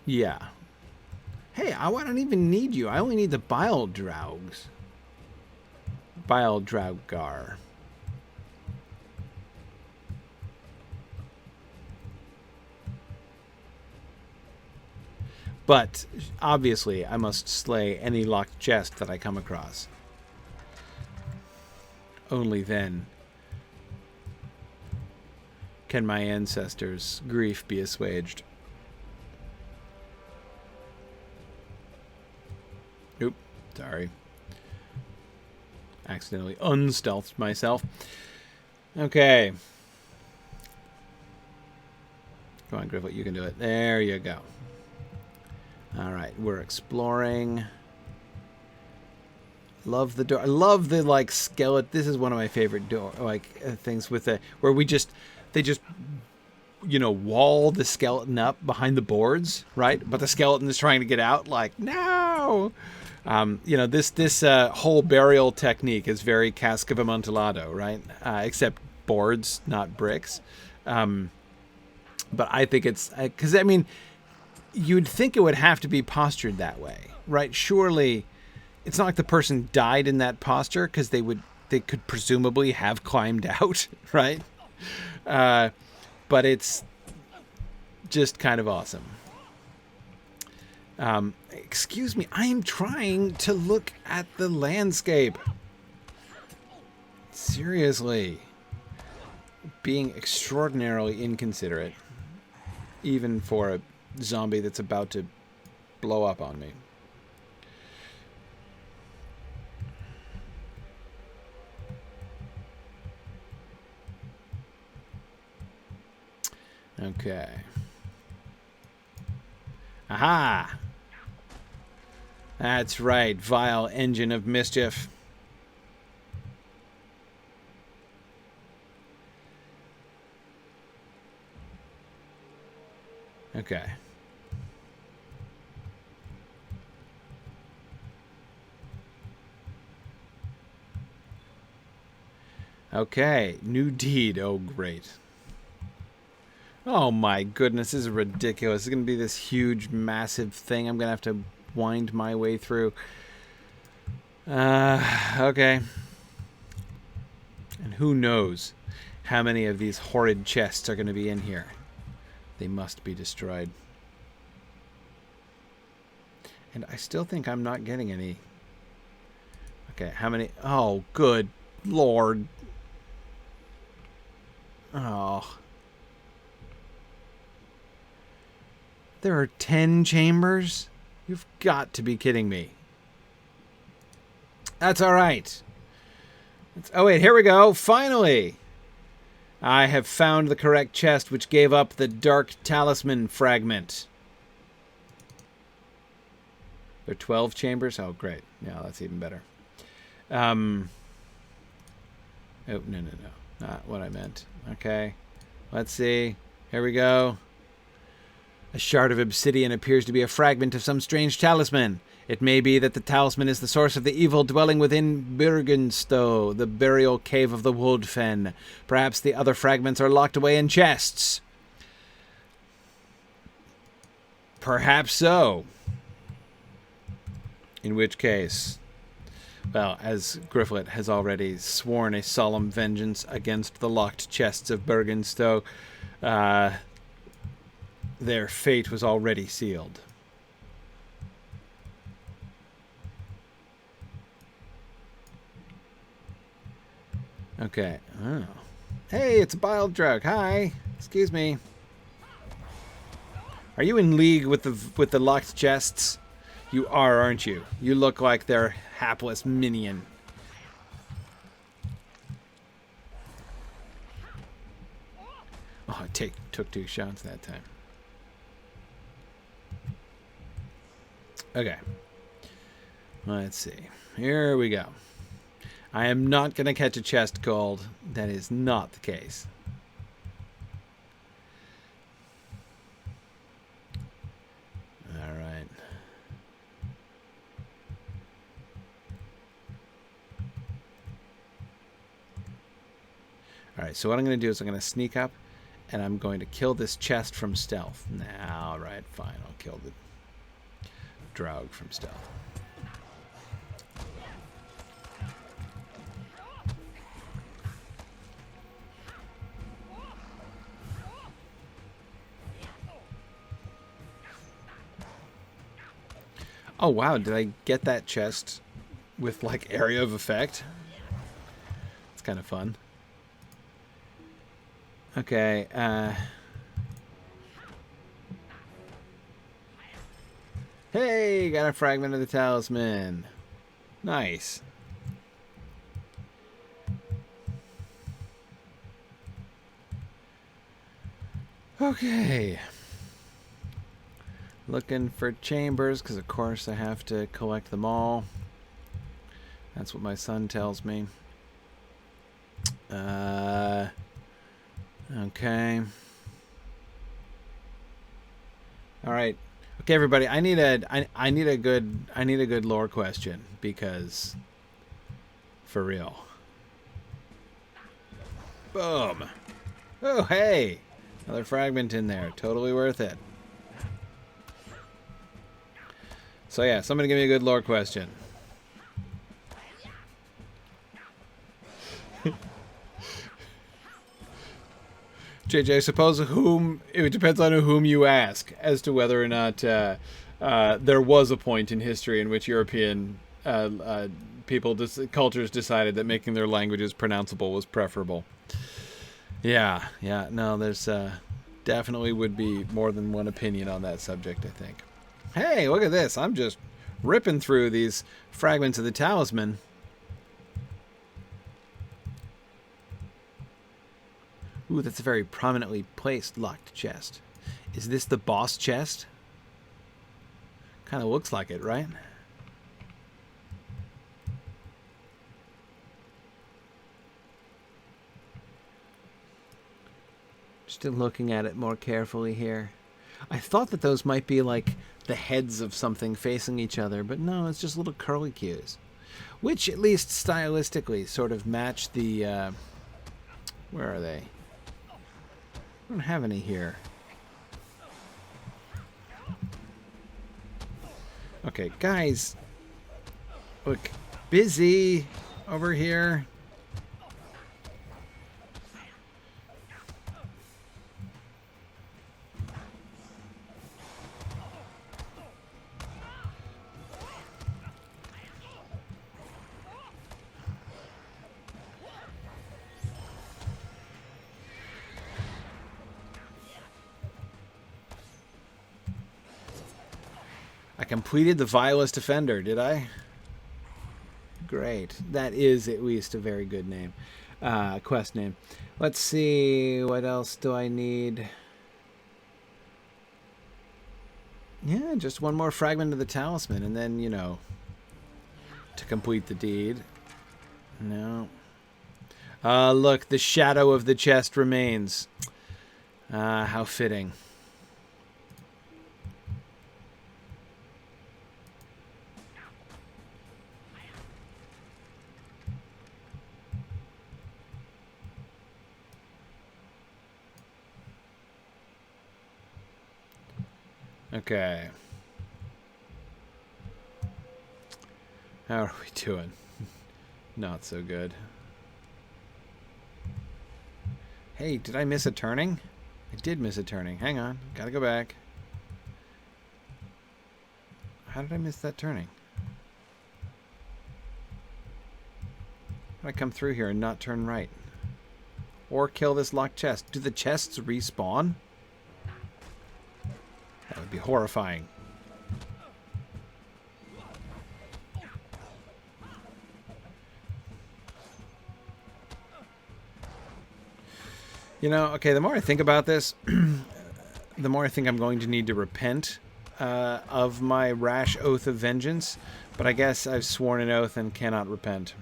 yeah. Hey, I don't even need you. I only need the bile draugs. Bile draugr. But, obviously, I must slay any locked chest that I come across. Only then can my ancestors' grief be assuaged. Oop, sorry. Accidentally unstealthed myself. Okay. Come on, Gryfflet, you can do it. There you go. Alright, we're exploring. Love the door. I love the, like, skeleton. This is one of my favorite door, things with the, where they just, you know, wall the skeleton up behind the boards, right? But the skeleton is trying to get out, like, no! You know, this whole burial technique is very Cask of Amontillado, right? Except boards, not bricks. But I think it's, because, I mean, you'd think it would have to be postured that way, right? Surely, it's not like the person died in that posture, because they could presumably have climbed out, right? But it's just kind of awesome. Excuse me, I am trying to look at the landscape. Seriously. Being extraordinarily inconsiderate. Even for a zombie that's about to blow up on me. Okay. Aha! That's right, vile engine of mischief. Okay. Okay, new deed. Oh, great. Oh my goodness, this is ridiculous. It's going to be this huge, massive thing I'm going to have to wind my way through. Okay. And who knows how many of these horrid chests are going to be in here. They must be destroyed. And I still think I'm not getting any. Okay, how many? Oh, good Lord. Oh. There are 10 chambers? You've got to be kidding me. That's all right. Oh, wait, here we go. Finally. I have found the correct chest, which gave up the dark talisman fragment. There are 12 chambers? Oh, great. Yeah, that's even better. Oh, no. Not what I meant. Okay. Let's see. Here we go. A shard of obsidian appears to be a fragment of some strange talisman. It may be that the talisman is the source of the evil dwelling within Bergenstowe, the burial cave of the Woodfen. Perhaps the other fragments are locked away in chests. Perhaps so. In which case, well, as Gryfflet has already sworn a solemn vengeance against the locked chests of Bergenstowe, their fate was already sealed. Okay. Oh. Hey, it's a bile drug. Hi. Excuse me. Are you in league with the locked chests? You are, aren't you? You look like their hapless minion. Oh, I took 2 shots that time. Okay. Let's see. Here we go. I am not going to catch a chest gold. That is not the case. All right. All right, so what I'm going to do is I'm going to sneak up, and I'm going to kill this chest from stealth. Nah, all right, fine. I'll kill the Draug from stealth. Oh, wow. Did I get that chest with, like, area of effect? It's kind of fun. Okay, hey, got a fragment of the talisman. Nice. Okay. Looking for chambers, because of course I have to collect them all. That's what my son tells me. Okay. All right. Okay, everybody. I need a good lore question, because for real. Boom. Oh, hey. Another fragment in there. Totally worth it. So yeah, somebody give me a good lore question. JJ, I suppose it depends on whom you ask as to whether or not there was a point in history in which European cultures decided that making their languages pronounceable was preferable. Yeah, no, there's definitely would be more than one opinion on that subject, I think. Hey, look at this. I'm just ripping through these fragments of the talisman. Ooh, that's a very prominently placed locked chest. Is this the boss chest? Kind of looks like it, right? Just looking at it more carefully here. I thought that those might be like the heads of something facing each other, but no, it's just little curlicues. Which, at least stylistically, sort of match the... where are they? I don't have any here. Okay, guys. Look, busy over here. I completed the vilest offender, did I? Great. That is at least a very good name. Quest name. Let's see, what else do I need? Yeah, just one more fragment of the talisman, and then, you know, to complete the deed. No. Look, the shadow of the chest remains. How fitting. Okay. How are we doing? Not so good. Hey, did I miss a turning? I did miss a turning. Hang on. Gotta go back. How did I miss that turning? How did I come through here and not turn right? Or kill this locked chest? Do the chests respawn? That would be horrifying. You know, okay, the more I think about this, the more I think I'm going to need to repent of my rash oath of vengeance. But I guess I've sworn an oath and cannot repent.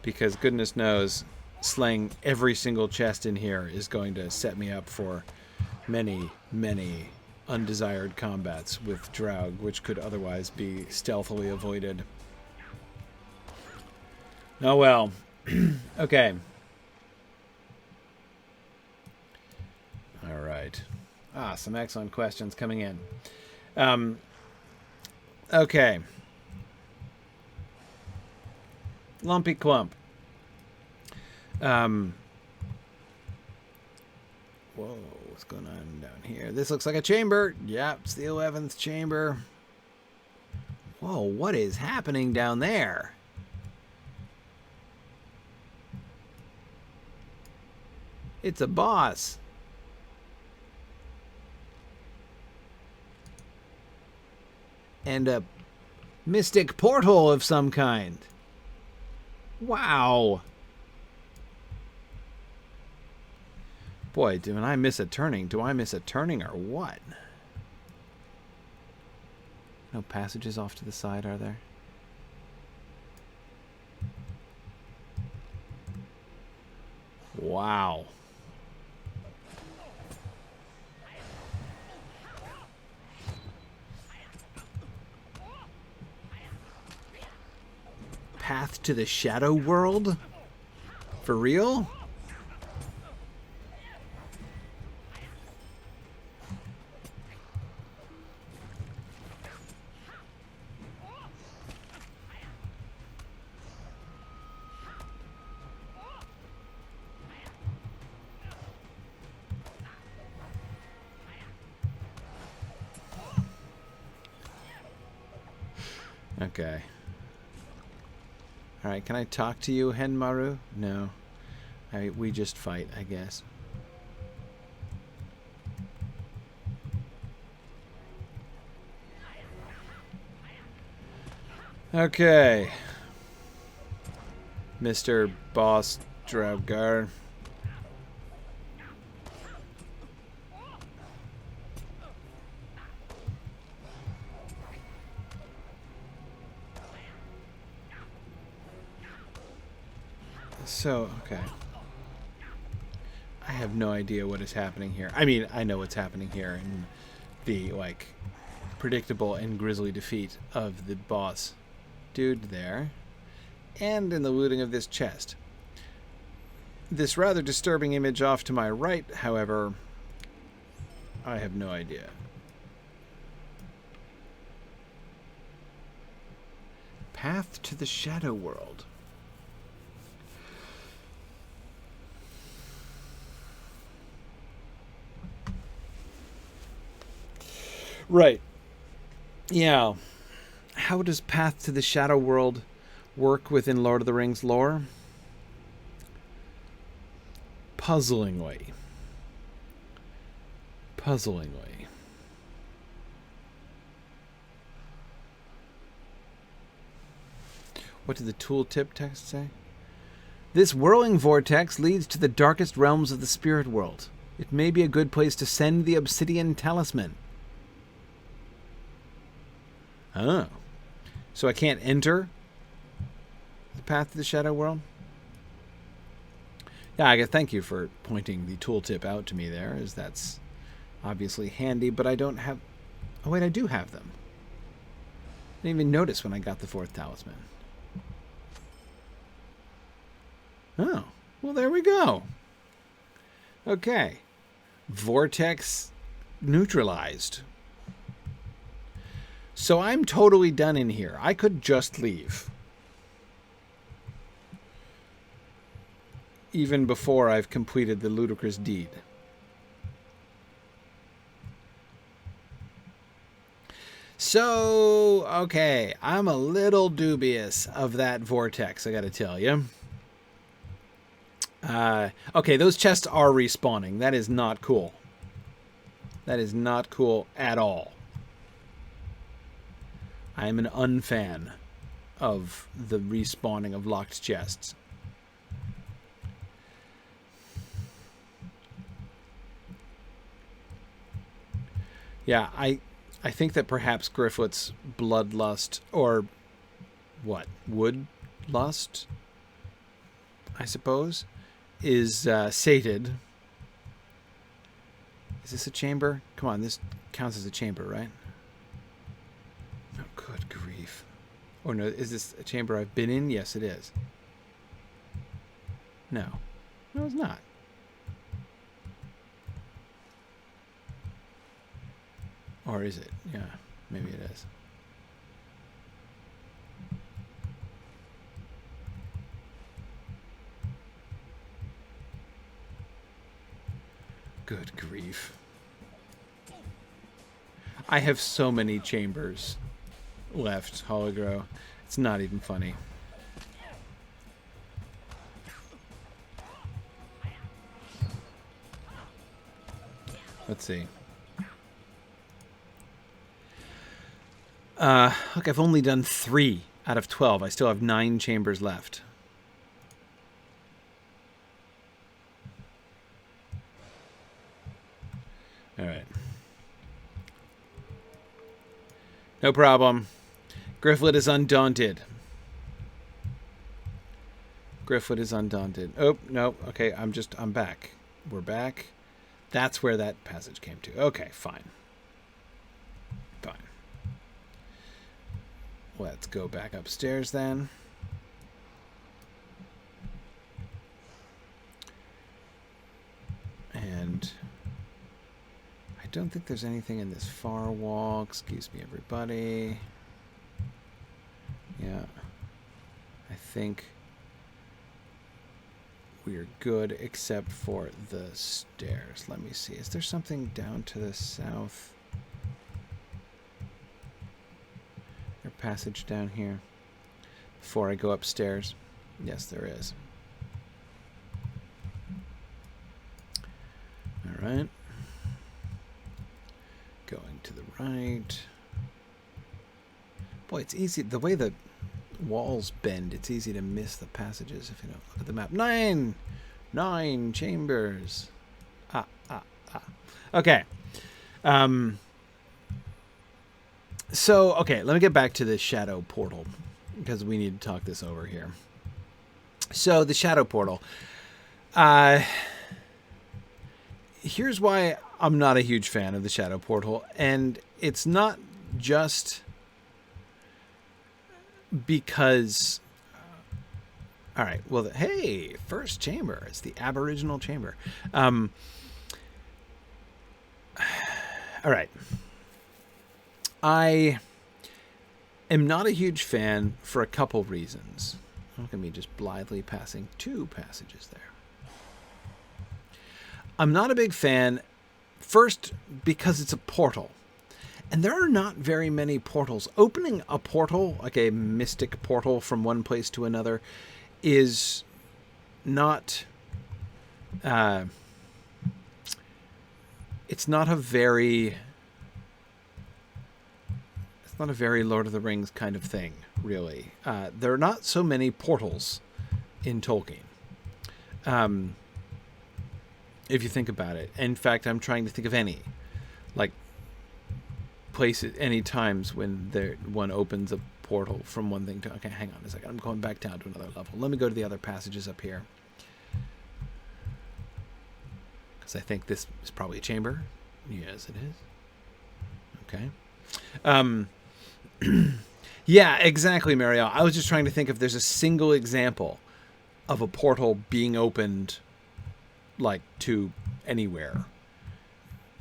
Because goodness knows, slaying every single chest in here is going to set me up for many, many undesired combats with Draug, which could otherwise be stealthily avoided. Oh well. Okay. All right. Some excellent questions coming in. Okay. Lumpy Clump. Whoa, what's going on down here? This looks like a chamber. Yep, it's the 11th chamber. Whoa, what is happening down there? It's a boss. And a mystic portal of some kind. Wow. Boy, did I miss a turning. Do I miss a turning or what? No passages off to the side, are there? Wow. Path to the Shadow World? For real? Okay. Alright, can I talk to you, Henmaru? No. We just fight, I guess. Okay. Mr. Boss Draugr. So, okay. I have no idea what is happening here. I mean, I know what's happening here in the, like, predictable and grisly defeat of the boss dude there. And in the looting of this chest. This rather disturbing image off to my right, however, I have no idea. Path to the Shadow World. Right. Yeah. How does Path to the Shadow World work within Lord of the Rings lore? Puzzlingly. Puzzlingly. What did the tooltip text say? This whirling vortex leads to the darkest realms of the spirit world. It may be a good place to send the obsidian talisman. Oh. So I can't enter the Path to the Shadow World? Yeah, I guess thank you for pointing the tooltip out to me there, as that's obviously handy, but I don't have... Oh, wait, I do have them. I didn't even notice when I got the fourth talisman. Oh, well, there we go. Okay. Vortex neutralized. So I'm totally done in here. I could just leave. Even before I've completed the ludicrous deed. So, okay, I'm a little dubious of that vortex, I gotta tell you. Okay, those chests are respawning. That is not cool. That is not cool at all. I am an unfan of the respawning of locked chests. Yeah, I think that perhaps Gryfflet's bloodlust, or what, woodlust, I suppose, is sated. Is this a chamber? Come on, this counts as a chamber, right? Oh, good grief. Oh, no, is this a chamber I've been in? Yes, it is. No. No, it's not. Or is it? Yeah, maybe it is. Good grief. I have so many chambers left, Hologro. It's not even funny. Let's see. Look, I've only done 3 out of 12. I still have 9 chambers left. All right. No problem. Gryfflet is undaunted. Gryfflet is undaunted. Oh, no. Okay, I'm back. We're back. That's where that passage came to. Okay, fine. Fine. Let's go back upstairs then. And I don't think there's anything in this far wall. Excuse me, everybody. Yeah. I think we're good except for the stairs. Let me see. Is there something down to the south? There a passage down here before I go upstairs? Yes, there is. All right. Going to the right. Boy, it's easy. The way the walls bend, it's easy to miss the passages if you don't look at the map. 9 chambers. Okay. So, okay, let me get back to the shadow portal because we need to talk this over here. So, the shadow portal. here's why I'm not a huge fan of the Shadow Portal, and it's not just because... all right, well, hey, first chamber. It's the Aboriginal Chamber. All right. I am not a huge fan for a couple reasons. Look at me just blithely passing 2 passages there. I'm not a big fan, first, because it's a portal. And there are not very many portals. Opening a portal, like a mystic portal from one place to another, is not... it's not a very Lord of the Rings kind of thing, really. There are not so many portals in Tolkien. If you think about it. In fact, I'm trying to think of any, like, places, any times when one opens a portal from one thing to... okay, hang on a second. I'm going back down to another level. Let me go to the other passages up here. Because I think this is probably a chamber. Yes, it is. Okay. Yeah, exactly, Marielle. I was just trying to think if there's a single example of a portal being opened, like, to anywhere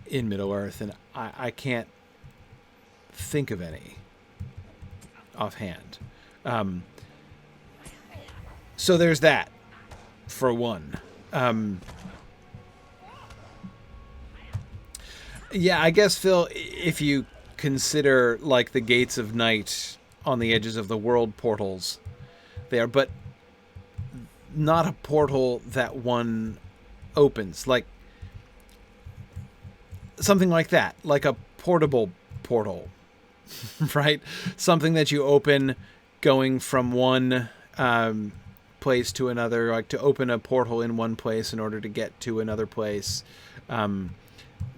in Middle-earth, and I can't think of any offhand. So there's that, for one. Yeah, I guess, Phil, if you consider, like, the Gates of Night on the edges of the world portals there, but not a portal that one opens, like something like that, like a portable portal, right? Something that you open going from one place to another, like to open a portal in one place in order to get to another place.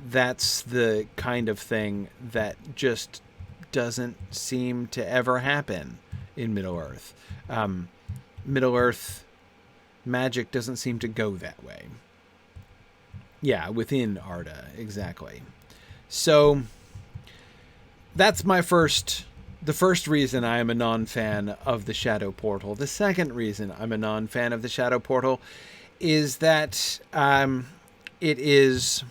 That's the kind of thing that just doesn't seem to ever happen in Middle-earth. Middle-earth magic doesn't seem to go that way. Yeah, within Arda, exactly. So that's the first reason I am a non-fan of the Shadow Portal. The second reason I'm a non-fan of the Shadow Portal is that it is...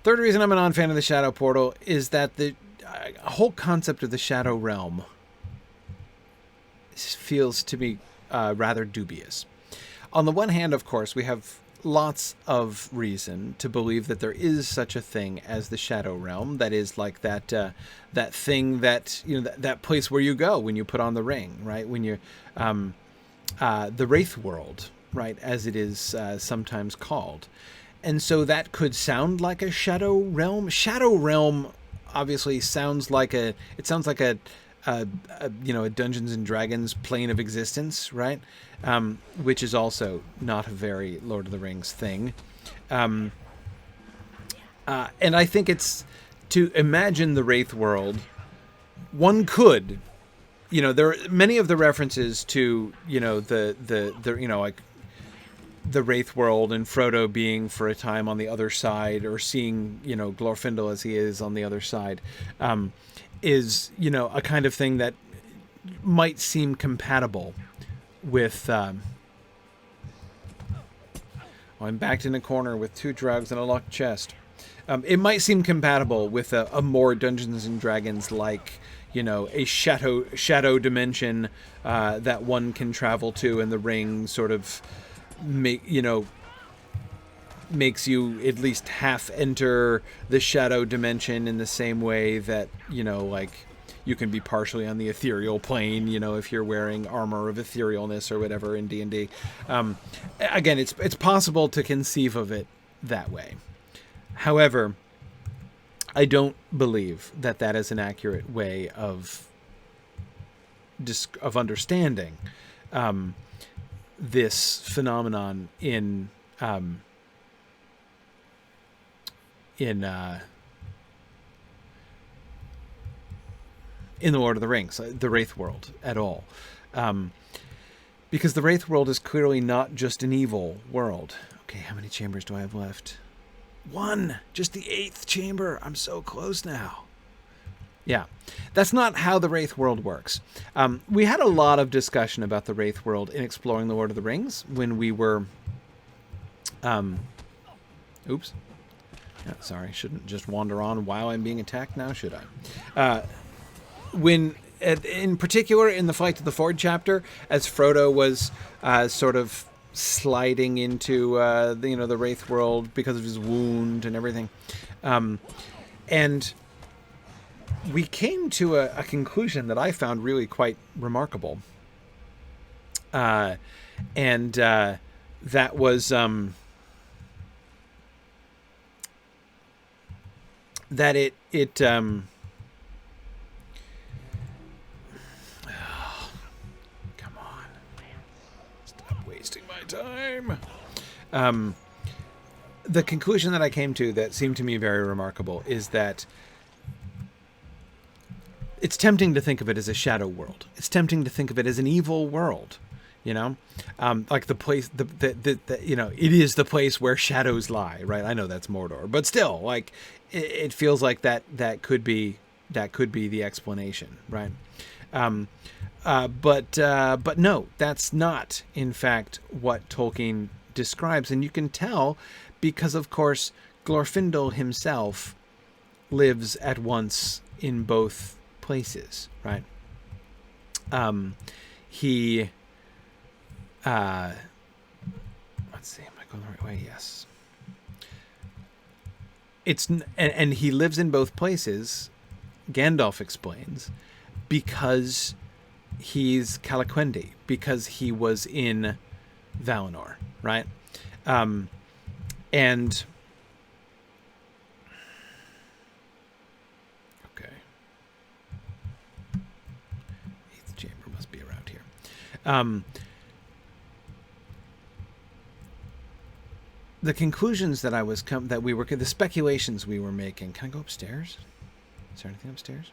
Third reason I'm a non-fan of the Shadow Portal is that the whole concept of the Shadow Realm feels to me rather dubious. On the one hand, of course, we have lots of reason to believe that there is such a thing as the Shadow Realm. That is like that thing that, you know, that place where you go when you put on the ring, right? When you the Wraith World, right, as it is sometimes called. And so that could sound like a Shadow Realm. Shadow Realm obviously sounds like a Dungeons and Dragons plane of existence, right? Which is also not a very Lord of the Rings thing. And I think it's to imagine the Wraith World. One could, there are many of the references to, like the Wraith World and Frodo being for a time on the other side, or seeing, Glorfindel as he is on the other side, is, a kind of thing that might seem compatible with... I'm backed in a corner with 2 drugs and a locked chest. It might seem compatible with a more Dungeons and Dragons like, a shadow dimension that one can travel to, and the ring sort of makes you at least half enter the shadow dimension in the same way that, like you can be partially on the ethereal plane, if you're wearing armor of etherealness or whatever in D&D. Again, it's possible to conceive of it that way. However, I don't believe that that is an accurate way of understanding this phenomenon in the Lord of the Rings, the Wraith World, at all. Because the Wraith World is clearly not just an evil world. Okay, how many chambers do I have left? 1! Just the 8th chamber! I'm so close now. Yeah, that's not how the Wraith World works. We had a lot of discussion about the Wraith World in exploring the Lord of the Rings when we were... oops. Yeah, sorry, shouldn't just wander on while I'm being attacked now, should I? In particular, in the Flight to the Ford chapter, as Frodo was sort of sliding into the Wraith World because of his wound and everything, and we came to a conclusion that I found really quite remarkable, and that was that it time. The conclusion that I came to that seemed to me very remarkable is that it's tempting to think of it as a shadow world. It's tempting to think of it as an evil world, like the place, it is the place where shadows lie, right? I know that's Mordor, but still, like, it feels like that could be the explanation, right? But no, that's not, in fact, what Tolkien describes. And you can tell because, of course, Glorfindel himself lives at once in both places, right? Let's see, am I going the right way? Yes. And he lives in both places, Gandalf explains, because he's Calaquendi, because he was in Valinor, right? And okay, 8th chamber must be around here. The conclusions that the speculations we were making. Can I go upstairs? Is there anything upstairs?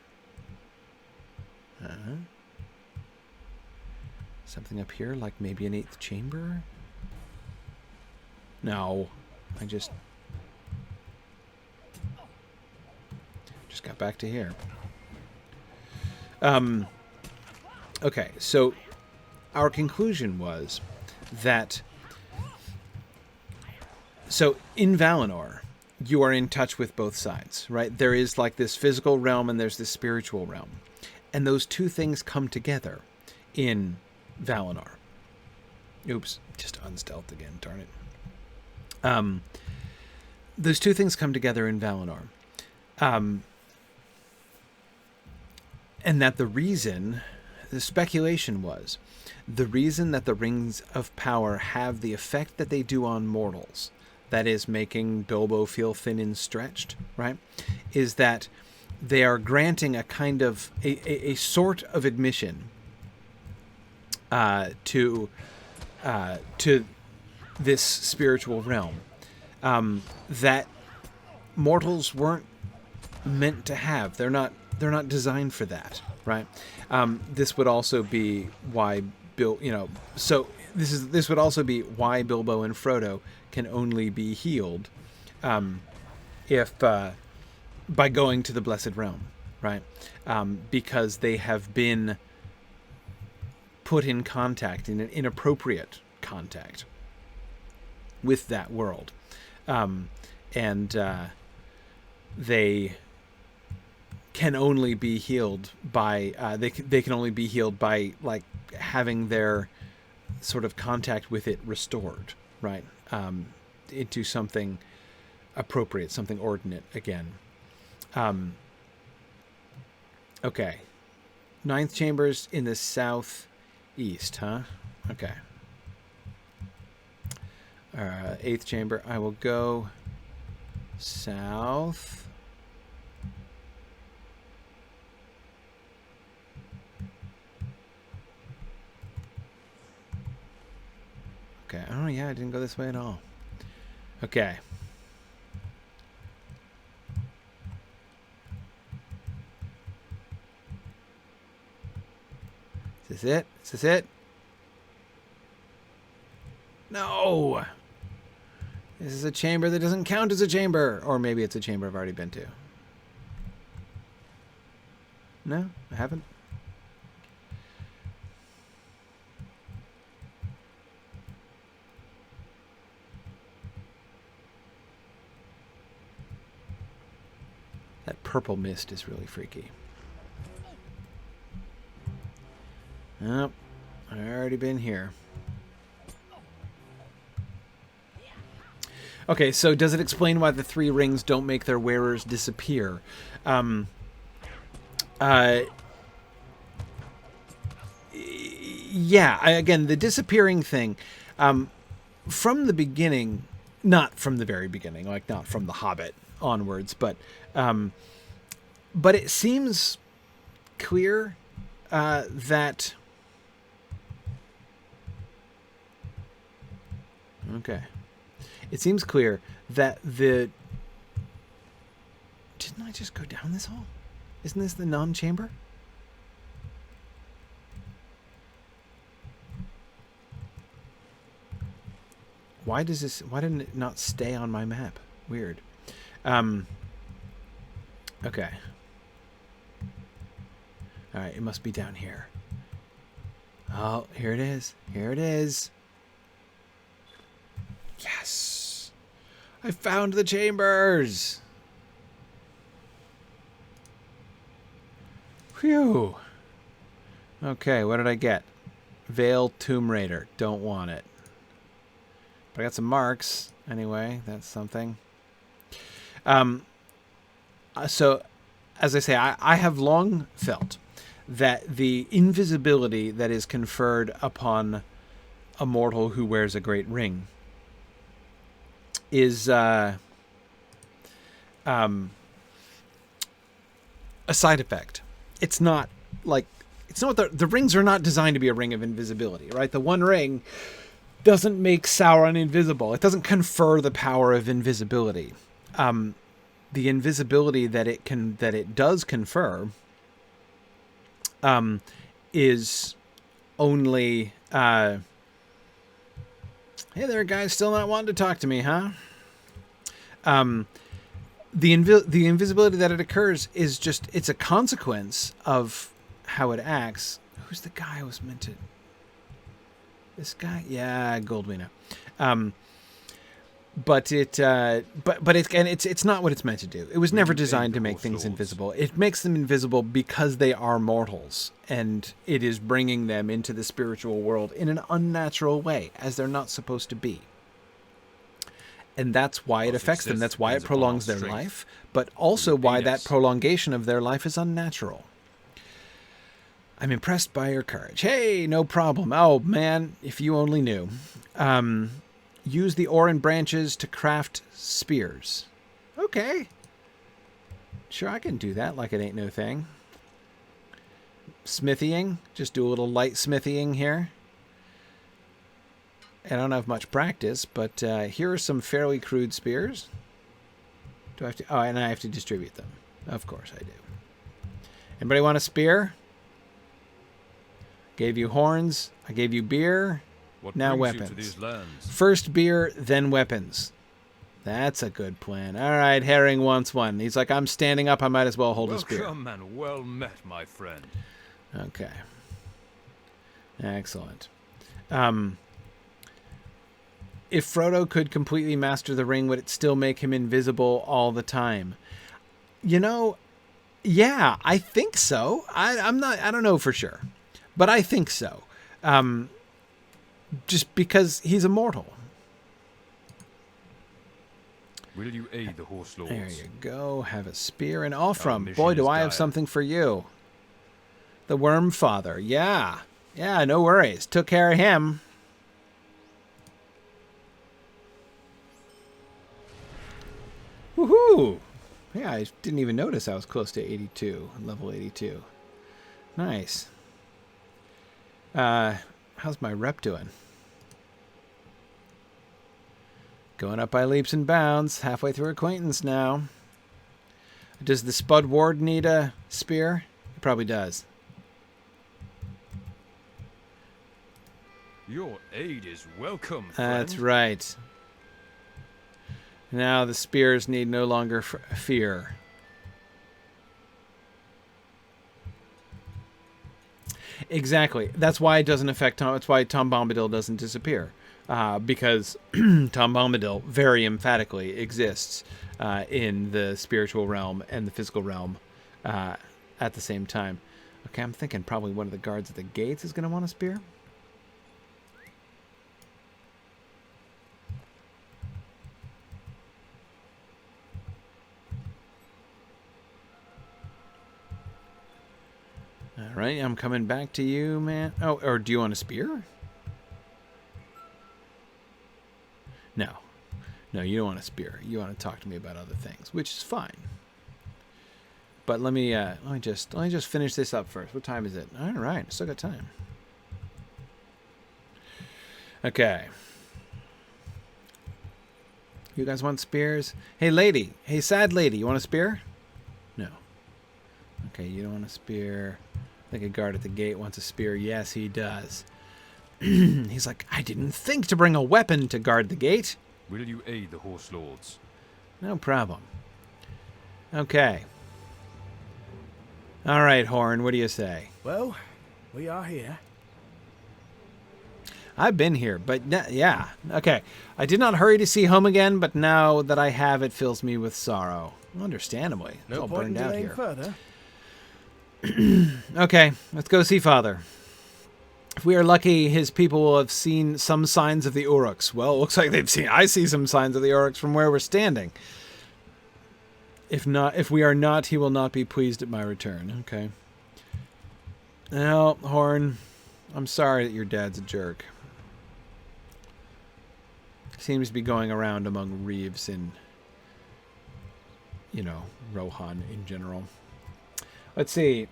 Something up here, like maybe an 8th chamber? No, I just got back to here. Okay, so our conclusion was that in Valinor, you are in touch with both sides, right? There is like this physical realm and there's this spiritual realm. And those two things come together in Valinor. Oops, just unstealthed again, darn it. Those two things come together in Valinor. And that the speculation was, the reason that the Rings of Power have the effect that they do on mortals, that is making Bilbo feel thin and stretched, right, is that they are granting a kind of a sort of admission to this spiritual realm that mortals weren't meant to have. They're not designed for that, right? This would also be why this would also be why Bilbo and Frodo can only be healed if by going to the Blessed Realm, right? Because they have been put in contact, in an inappropriate contact with that world. And they can only be healed by, they can only be healed by, like, having their sort of contact with it restored, right? Into something appropriate, something ordinate again. Okay. 9th chamber's in the southeast, huh? Okay. 8th chamber, I will go south. Okay. Oh, yeah, I didn't go this way at all. Okay. Is this it? Is this it? No! This is a chamber that doesn't count as a chamber. Or maybe it's a chamber I've already been to. No, I haven't. That purple mist is really freaky. Nope, I've already been here. Okay, so does it explain why the 3 rings don't make their wearers disappear? Yeah, again, the disappearing thing, from the beginning, not from the very beginning, like not from The Hobbit onwards, but it seems clear that... Okay. It seems clear that the... Didn't I just go down this hall? Isn't this the non-chamber? Why does this... Why didn't it not stay on my map? Weird. Okay. Alright, it must be down here. Oh, here it is. Here it is. Yes! I found the chambers! Phew! Okay, what did I get? Veil Tomb Raider. Don't want it. But I got some marks. Anyway, that's something. So, as I say, I have long felt that the invisibility that is conferred upon a mortal who wears a great ring is a side effect. It's not like... It's not... The rings are not designed to be a ring of invisibility, right? The one ring doesn't make Sauron invisible. It doesn't confer the power of invisibility. The invisibility that it does confer is only... Hey there, guys, still not wanting to talk to me, huh? The invisibility that it occurs is just... It's a consequence of how it acts. Who's the guy I was meant to... This guy? Yeah, Goldwina. But it's not what it's meant to do. It was never designed to make things invisible. It makes them invisible because they are mortals, and it is bringing them into the spiritual world in an unnatural way, as they're not supposed to be. And that's why it affects them. That's why it prolongs their life, but also why that prolongation of their life is unnatural. I'm impressed by your courage. Hey, no problem. Oh, man, if you only knew. Use the ore and branches to craft spears. Okay. Sure, I can do that like it ain't no thing. Smithying. Just do a little light smithying here. I don't have much practice, but here are some fairly crude spears. Do I have to... Oh, and I have to distribute them. Of course I do. Anybody want a spear? Gave you horns. I gave you beer. Now weapons. First beer, then weapons. That's a good plan. All right, Herring wants one. He's like, I'm standing up. I might as well hold a spear. Welcome and well met, my friend. Okay. Excellent. If Frodo could completely master the ring, would it still make him invisible all the time? You know, yeah, I think so. I don't know for sure, but I think so. Just because he's immortal. Will you aid the horse lords? There you go. Have a spear and Offram. Boy, do I have something for you. The Worm Father. Yeah. Yeah, no worries. Took care of him. Woohoo! Yeah, I didn't even notice I was close to 82. Level 82. Nice. How's my rep doing? Going up by leaps and bounds. Halfway through acquaintance now. Does the Spud Ward need a spear? He probably does. Your aid is welcome, friend. That's right. Now the spears need no longer fear. Exactly. That's why it doesn't affect Tom. That's why Tom Bombadil doesn't disappear. Because Tom Bombadil very emphatically exists in the spiritual realm and the physical realm at the same time. Okay, I'm thinking probably one of the guards at the gates is going to want a spear. All right, I'm coming back to you, man. Oh, or do you want a spear? No. No, you don't want a spear. You want to talk to me about other things, which is fine. But let me just finish this up first. What time is it? All right, still got time. Okay. You guys want spears? Hey, lady. Hey, sad lady. You want a spear? No. Okay, you don't want a spear. I think a guard at the gate wants a spear. Yes, he does. He's like, I didn't think to bring a weapon to guard the gate. Will you aid the horse lords? No problem. Okay. All right, Horn, what do you say? Well, we are here. I've been here, but yeah. Okay. I did not hurry to see home again, but now that I have, it fills me with sorrow. Understandably. It's No all point in burned out delaying here. further. Okay, let's go see Father. If we are lucky, his people will have seen some signs of the Uruks. Well, it looks like they've seen. I see some signs of the Uruks from where we're standing. If not, if we are not, he will not be pleased at my return. Okay. Well, Horn, I'm sorry that your dad's a jerk. Seems to be going around among Reeves and, you know, Rohan in general. Let's see.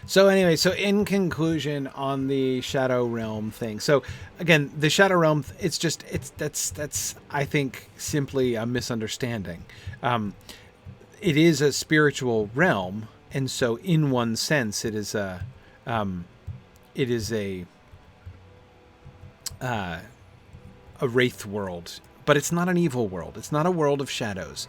So anyway, so in conclusion on the Shadow Realm thing. So again, the Shadow Realm, that's I think simply a misunderstanding. It is a spiritual realm, and so in one sense, it is a Wraith World, but it's not an evil world. It's not a world of shadows.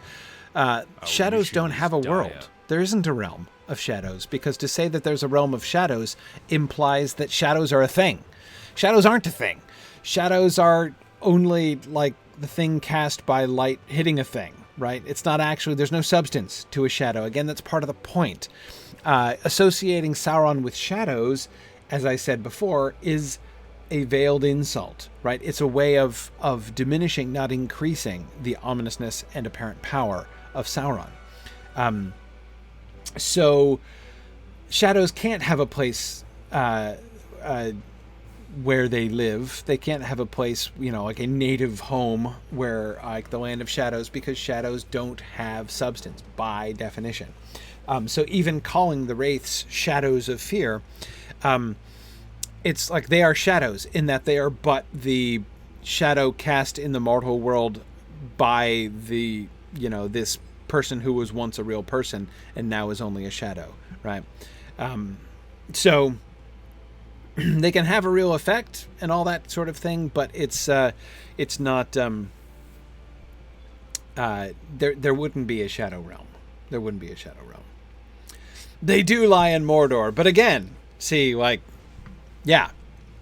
Shadows don't have a world. There isn't a realm of shadows, because to say that there's a realm of shadows implies that shadows are a thing. Shadows aren't a thing. Shadows are only like the thing cast by light hitting a thing, right? It's not actually, there's no substance to a shadow. Again, that's part of the point. Associating Sauron with shadows, as I said before, is a veiled insult, right? It's a way of diminishing, not increasing, the ominousness and apparent power of Sauron. So shadows can't have a place where they live. They can't have a place, you know, like a native home where, like the land of shadows, because shadows don't have substance by definition. So even calling the wraiths shadows of fear, it's like they are shadows in that they are but the shadow cast in the mortal world by the, you know, this person who was once a real person and now is only a shadow, right? So they can have a real effect and all that sort of thing, but it's not. There wouldn't be a shadow realm. There wouldn't be a shadow realm. They do lie in Mordor, but again, see, like, yeah,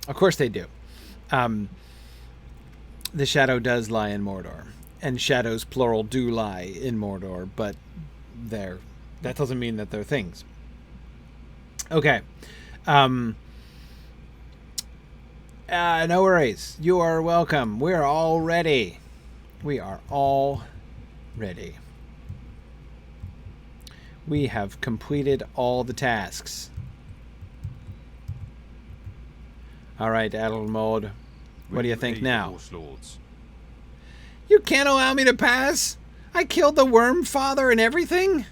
of course they do. The shadow does lie in Mordor. And shadows, plural, do lie in Mordor, but that doesn't mean that they're things. Okay. No worries. You are welcome. We're all ready. We are all ready. We have completed all the tasks. All right, Adalmod. What do you think now? You can't allow me to pass? I killed the worm father and everything?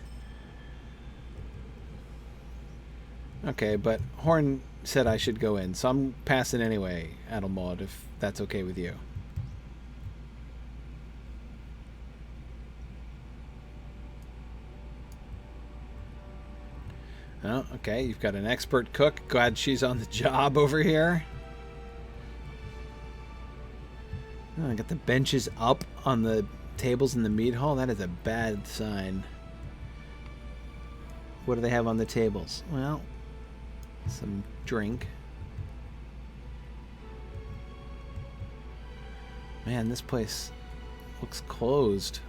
Okay, but Horn said I should go in, so I'm passing anyway, Adalmod, if that's okay with you. Oh, okay. You've got an expert cook. Glad she's on the job over here. Oh, I got the benches up on the tables in the mead hall. That is a bad sign. What do they have on the tables? Well, some drink. Man, this place looks closed.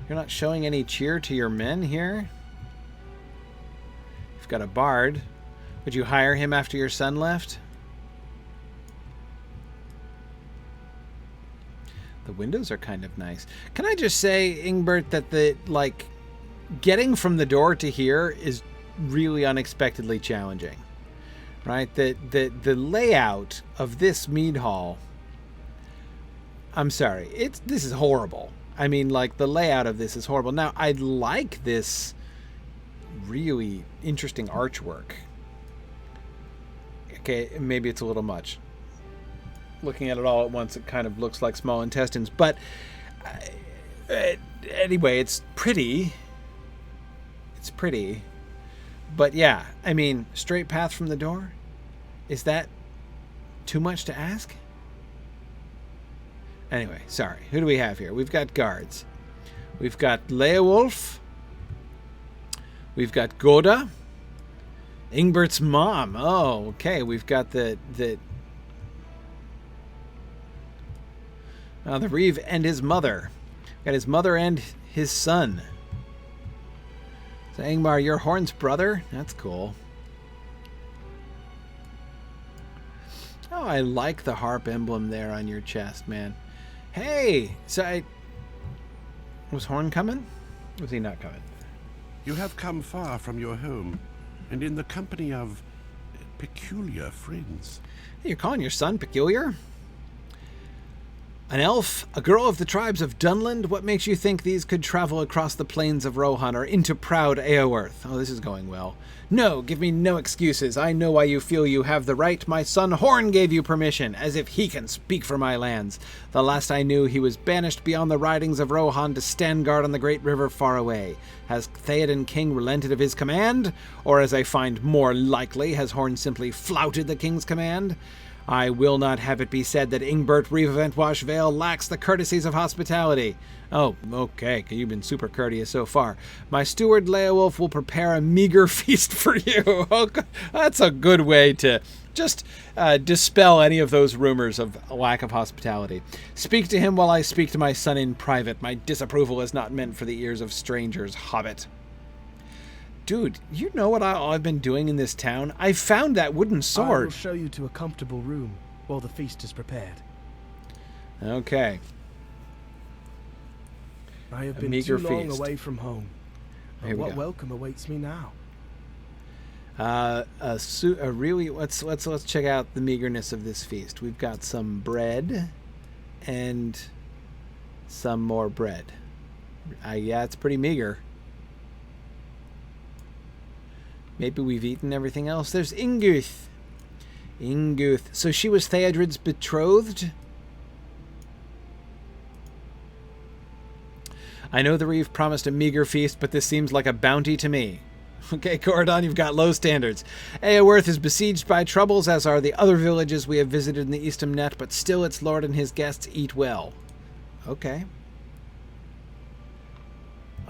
You're not showing any cheer to your men here? You've got a bard. Would you hire him after your son left? The windows are kind of nice. Can I just say, Ingbert, that the, like, getting from the door to here is really unexpectedly challenging. Right? The layout of this mead hall, I'm sorry, this is horrible. I mean, like, the layout of this is horrible. Now, I like this really interesting archwork. Okay, maybe it's a little much. Looking at it all at once, it kind of looks like small intestines. But anyway, it's pretty. It's pretty. But yeah, I mean, straight path from the door? Is that too much to ask? Anyway, sorry. Who do we have here? We've got guards. We've got Leowulf. We've got Goda. Ingbert's mom. Oh, okay. We've got the Reeve and his mother. Got his mother and his son. So Angmar, you're Horn's brother? That's cool. Oh, I like the harp emblem there on your chest, man. Hey! Was Horn coming? Was he not coming? You have come far from your home, and in the company of peculiar friends. You're calling your son peculiar? An elf, a girl of the tribes of Dunland? What makes you think these could travel across the plains of Rohan or into proud Eaworth? Oh, this is going well. No, give me no excuses. I know why you feel you have the right. My son Horn gave you permission, as if he can speak for my lands. The last I knew, he was banished beyond the ridings of Rohan to stand guard on the great river far away. Has Theoden King relented of his command? Or, as I find more likely, has Horn simply flouted the king's command? I will not have it be said that Ingbert Reeve Athelward Vale lacks the courtesies of hospitality. Oh, okay, you've been super courteous so far. My steward Leowulf will prepare a meager feast for you. Oh, that's a good way to just dispel any of those rumors of lack of hospitality. Speak to him while I speak to my son in private. My disapproval is not meant for the ears of strangers, hobbit. Dude, you know what I've been doing in this town? I found that wooden sword. I will show you to a comfortable room while the feast is prepared. Okay. I have been too long away from home. Here What welcome awaits me now? Really, let's check out the meagerness of this feast. We've got some bread and some more bread. Yeah, it's pretty meager. Maybe we've eaten everything else. There's Inguth. Inguth. So she was Theodred's betrothed? I know the Reeve promised a meager feast, but this seems like a bounty to me. Okay, Corridon, you've got low standards. Eaworth is besieged by troubles, as are the other villages we have visited in the Eastham Net, but still its lord and his guests eat well. Okay.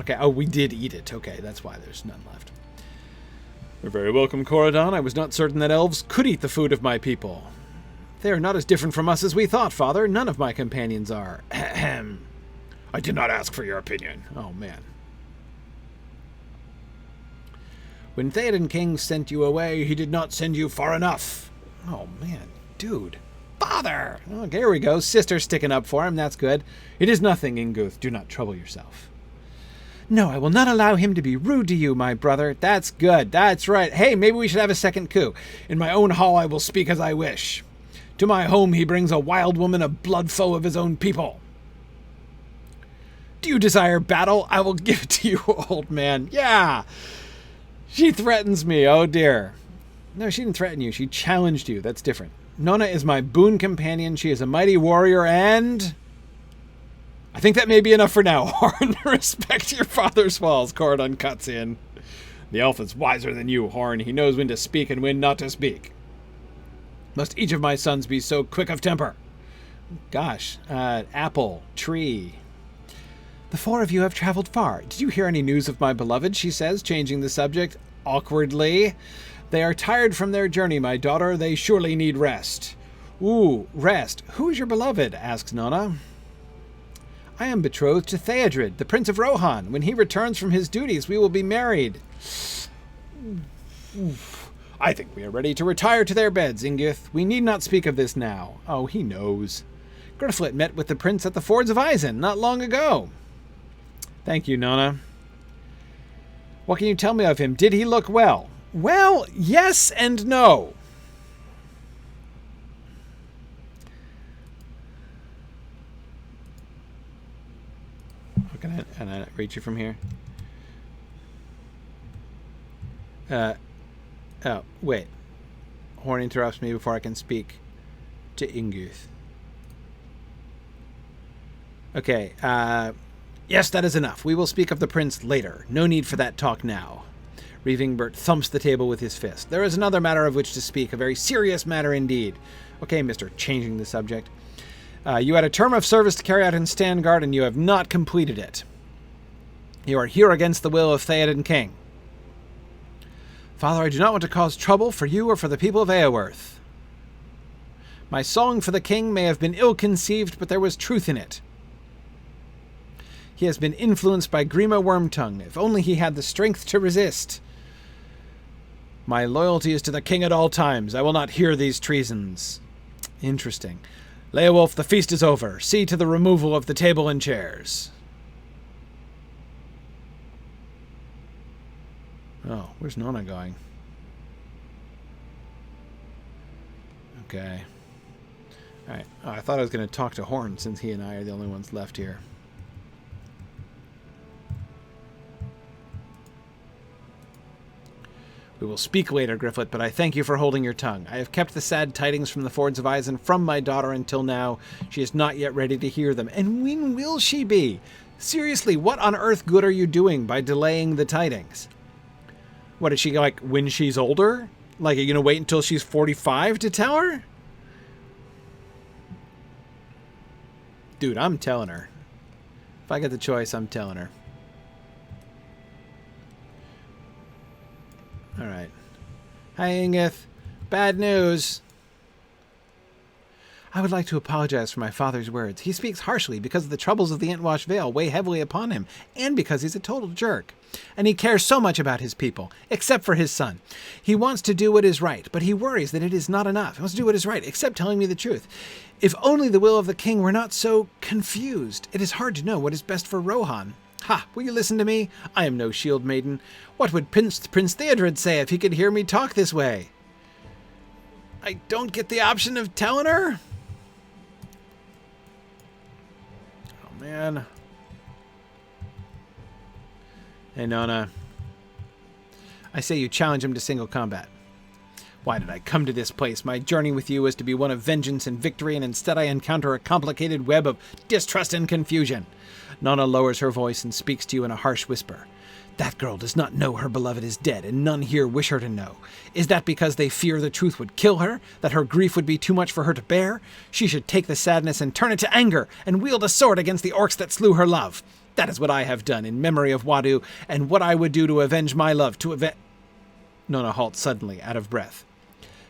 Okay, oh, we did eat it. Okay, that's why there's none left. You're very welcome, Corridon. I was not certain that elves could eat the food of my people. They are not as different from us as we thought, Father. None of my companions are. Ahem. I did not ask for your opinion. Oh, man. When Theoden King sent you away, he did not send you far enough. Oh, man. Dude. Father! Okay, here we go. Sister sticking up for him. That's good. It is nothing, Inguth. Do not trouble yourself. No, I will not allow him to be rude to you, my brother. That's good. That's right. Hey, maybe we should have a second coup. In my own hall I will speak as I wish. To my home he brings a wild woman, a blood foe of his own people. Do you desire battle? I will give it to you, old man. Yeah. She threatens me. Oh, dear. No, she didn't threaten you. She challenged you. That's different. Nona is my boon companion. She is a mighty warrior and... I think that may be enough for now, Horn. Respect your father's walls, Corridon cuts in. The elf is wiser than you, Horn. He knows when to speak and when not to speak. Must each of my sons be so quick of temper? Gosh, apple, tree. The four of you have traveled far. Did you hear any news of my beloved? She says, changing the subject awkwardly. They are tired from their journey, my daughter. They surely need rest. Ooh, rest. Who is your beloved? Asks Nonna. I am betrothed to Theodred, the Prince of Rohan. When he returns from his duties, we will be married. I think we are ready to retire to their beds, Ingith. We need not speak of this now. Oh, he knows. Gryfflet met with the prince at the Fords of Eisen not long ago. Thank you, Nonna. What can you tell me of him? Did he look well? Well, yes and no. Can I reach you from here? Oh, wait. Horn interrupts me before I can speak to Inguth. Okay, yes, that is enough. We will speak of the prince later. No need for that talk now. Reeve Athelward thumps the table with his fist. There is another matter of which to speak, a very serious matter indeed. Okay, mister, changing the subject. You had a term of service to carry out in Standguard, and you have not completed it. You are here against the will of Theoden King. Father, I do not want to cause trouble for you or for the people of Eaworth. My song for the king may have been ill-conceived, but there was truth in it. He has been influenced by Grima Wormtongue. If only he had the strength to resist. My loyalty is to the king at all times. I will not hear these treasons. Interesting. Leowulf, the feast is over. See to the removal of the table and chairs. Oh, where's Nonna going? Okay. Alright. Oh, I thought I was going to talk to Horn since he and I are the only ones left here. We will speak later, Gryfflet, but I thank you for holding your tongue. I have kept the sad tidings from the Fords of Eisen from my daughter until now. She is not yet ready to hear them. And when will she be? Seriously, what on earth good are you doing by delaying the tidings? What, is she like when she's older? Like, are you going to wait until she's 45 to tell her? Dude, I'm telling her. If I get the choice, I'm telling her. Alright. Hi, Ingith. Bad news. I would like to apologize for my father's words. He speaks harshly because the troubles of the Entwash Vale weigh heavily upon him, and because he's a total jerk. And he cares so much about his people, except for his son. He wants to do what is right, but he worries that it is not enough. He wants to do what is right, except telling me the truth. If only the will of the king were not so confused. It is hard to know what is best for Rohan. Ha! Will you listen to me? I am no shield maiden. What would Prince Theodred say if he could hear me talk this way? I don't get the option of telling her? Oh, man. Hey, Nonna. I say you challenge him to single combat. Why did I come to this place? My journey with you was to be one of vengeance and victory, and instead I encounter a complicated web of distrust and confusion. Nonna lowers her voice and speaks to you in a harsh whisper. That girl does not know her beloved is dead, and none here wish her to know. Is that because they fear the truth would kill her? That her grief would be too much for her to bear? She should take the sadness and turn it to anger, and wield a sword against the orcs that slew her love. That is what I have done in memory of Wadu, and what I would do to avenge my love, Nonna halts suddenly, out of breath.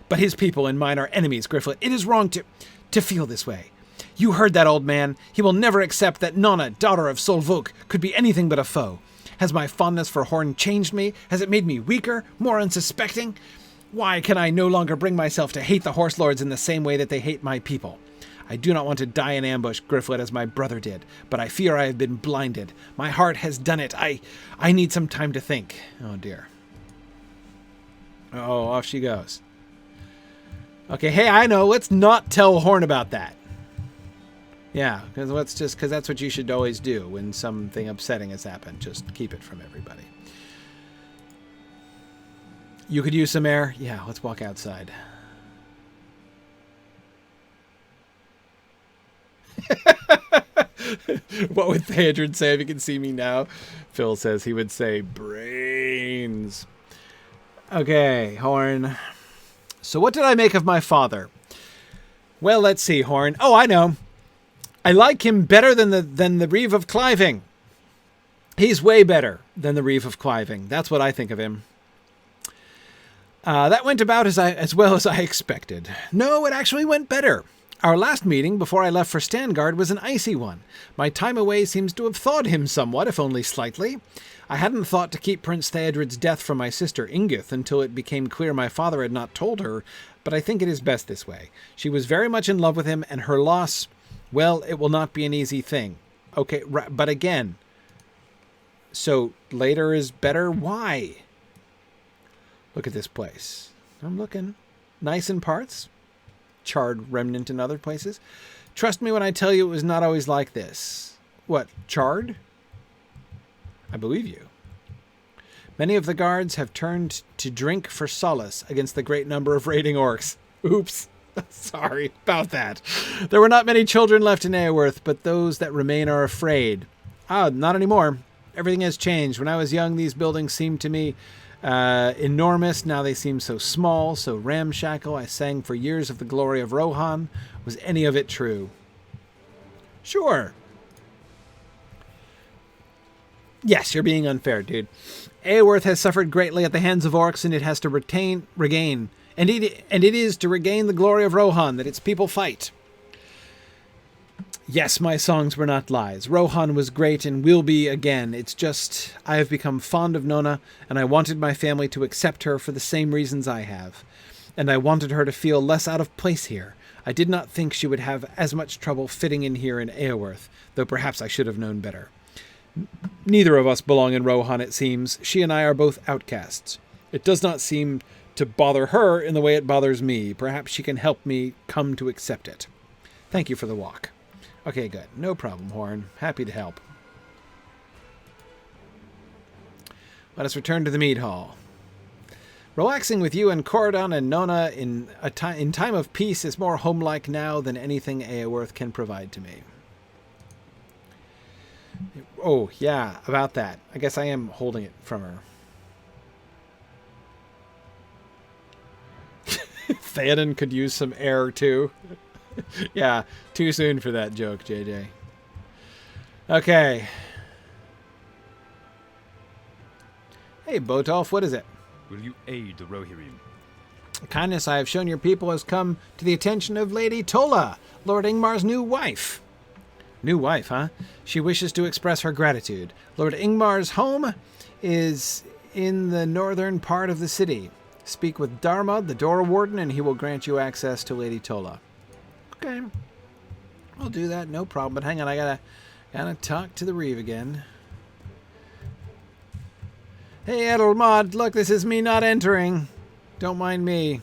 But his people and mine are enemies, Gryfflet. It is wrong to feel this way. You heard that, old man. He will never accept that Nonna, daughter of Solvuk, could be anything but a foe. Has my fondness for Horn changed me? Has it made me weaker, more unsuspecting? Why can I no longer bring myself to hate the Horse Lords in the same way that they hate my people? I do not want to die in ambush, Gryfflet, as my brother did, but I fear I have been blinded. My heart has done it. I need some time to think. Oh, dear. Oh, off she goes. Okay, hey, I know. Let's not tell Horn about that. Yeah, because that's what you should always do when something upsetting has happened. Just keep it from everybody. You could use some air? Yeah, let's walk outside. What would Theodred say if he could see me now? Phil says he would say brains. Okay, Horn. So what did I make of my father? Well, let's see, Horn. Oh, I know. I like him better than the Reeve of Cliving. He's way better than the Reeve of Cliving. That's what I think of him. That went about as well as I expected. No, it actually went better. Our last meeting before I left for Standguard was an icy one. My time away seems to have thawed him somewhat, if only slightly. I hadn't thought to keep Prince Theodred's death from my sister Ingith until it became clear my father had not told her, but I think it is best this way. She was very much in love with him, and her loss, well, it will not be an easy thing. Okay, but again, so later is better? Why? Look at this place. I'm looking. Nice in parts. Charred remnant in other places. Trust me when I tell you it was not always like this. What, charred? I believe you. Many of the guards have turned to drink for solace against the great number of raiding orcs. Oops. Sorry about that. There were not many children left in Eaworth, but those that remain are afraid. Ah, not anymore. Everything has changed. When I was young, these buildings seemed to me enormous. Now they seem so small, so ramshackle. I sang for years of the glory of Rohan. Was any of it true? Sure. Yes, you're being unfair, dude. Eaworth has suffered greatly at the hands of orcs, and it has to regain. And it is to regain the glory of Rohan that its people fight. Yes, my songs were not lies. Rohan was great and will be again. It's just I have become fond of Nona, and I wanted my family to accept her for the same reasons I have. And I wanted her to feel less out of place here. I did not think she would have as much trouble fitting in here in Eaworth, though perhaps I should have known better. Neither of us belong in Rohan, it seems. She and I are both outcasts. It does not seem to bother her in the way it bothers me. Perhaps she can help me come to accept it. Thank you for the walk. Okay, good. No problem, Horn. Happy to help. Let us return to the mead hall. Relaxing with you and Corridon and Nona in time of peace is more homelike now than anything Eaworth can provide to me. Oh, yeah, about that. I guess I am holding it from her. Theoden could use some air, too. Yeah, too soon for that joke, JJ. Okay. Hey, Botolf, what is it? Will you aid the Rohirrim? The kindness I have shown your people has come to the attention of Lady Tola, Lord Ingmar's new wife. New wife, huh? She wishes to express her gratitude. Lord Ingmar's home is in the northern part of the city. Speak with Darmod, the door warden, and he will grant you access to Lady Tola. Okay. I'll do that, no problem. But hang on, I gotta talk to the Reeve again. Hey, Edelmod, look, this is me not entering. Don't mind me.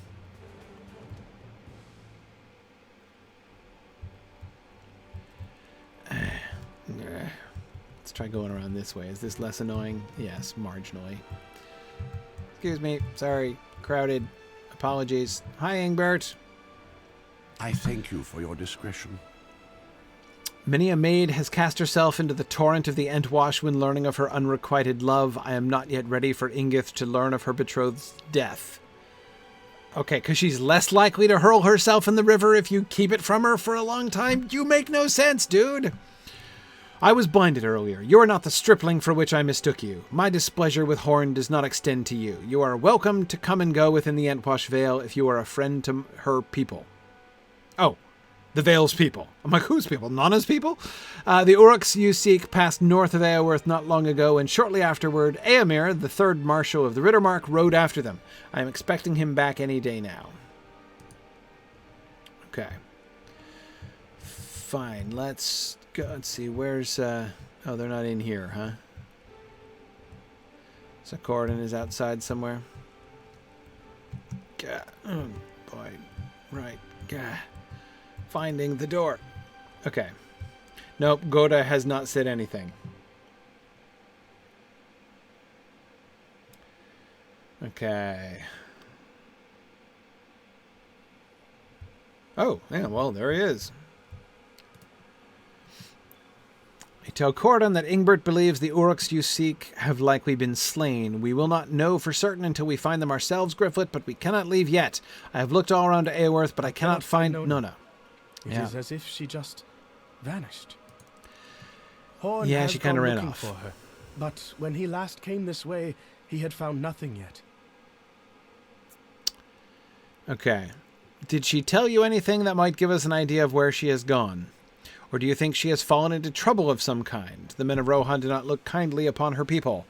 Let's try going around this way. Is this less annoying? Yes, marginally. Excuse me. Sorry. Crowded. Apologies. Hi, Ingbert. I thank you for your discretion. Many a maid has cast herself into the torrent of the Entwash when learning of her unrequited love. I am not yet ready for Ingith to learn of her betrothed's death. Okay, because she's less likely to hurl herself in the river if you keep it from her for a long time? You make no sense, dude. I was blinded earlier. You are not the stripling for which I mistook you. My displeasure with Horn does not extend to you. You are welcome to come and go within the Entwash Vale if you are a friend to her people. Oh, the Vale's people. I'm like, whose people? Nana's people? The Uruks you seek passed north of Eaworth not long ago, and shortly afterward, Eomer, the third marshal of the Rittermark, rode after them. I am expecting him back any day now. Okay. Fine, let's go. Let's see, where's... oh, they're not in here, huh? So Corridon is outside somewhere. God, oh boy. Right. God. Finding the door. Okay. Nope, Goda has not said anything. Okay. Oh, yeah, well, there he is. I tell Cordon that Ingbert believes the Uruks you seek have likely been slain. We will not know for certain until we find them ourselves, Gryfflet, but we cannot leave yet. I have looked all around Eaworth, but I cannot find Nona. It is as if she just vanished. Yeah, she kind of ran off. For her, but when he last came this way, he had found nothing yet. Okay. Did she tell you anything that might give us an idea of where she has gone? Or do you think she has fallen into trouble of some kind? The men of Rohan do not look kindly upon her people.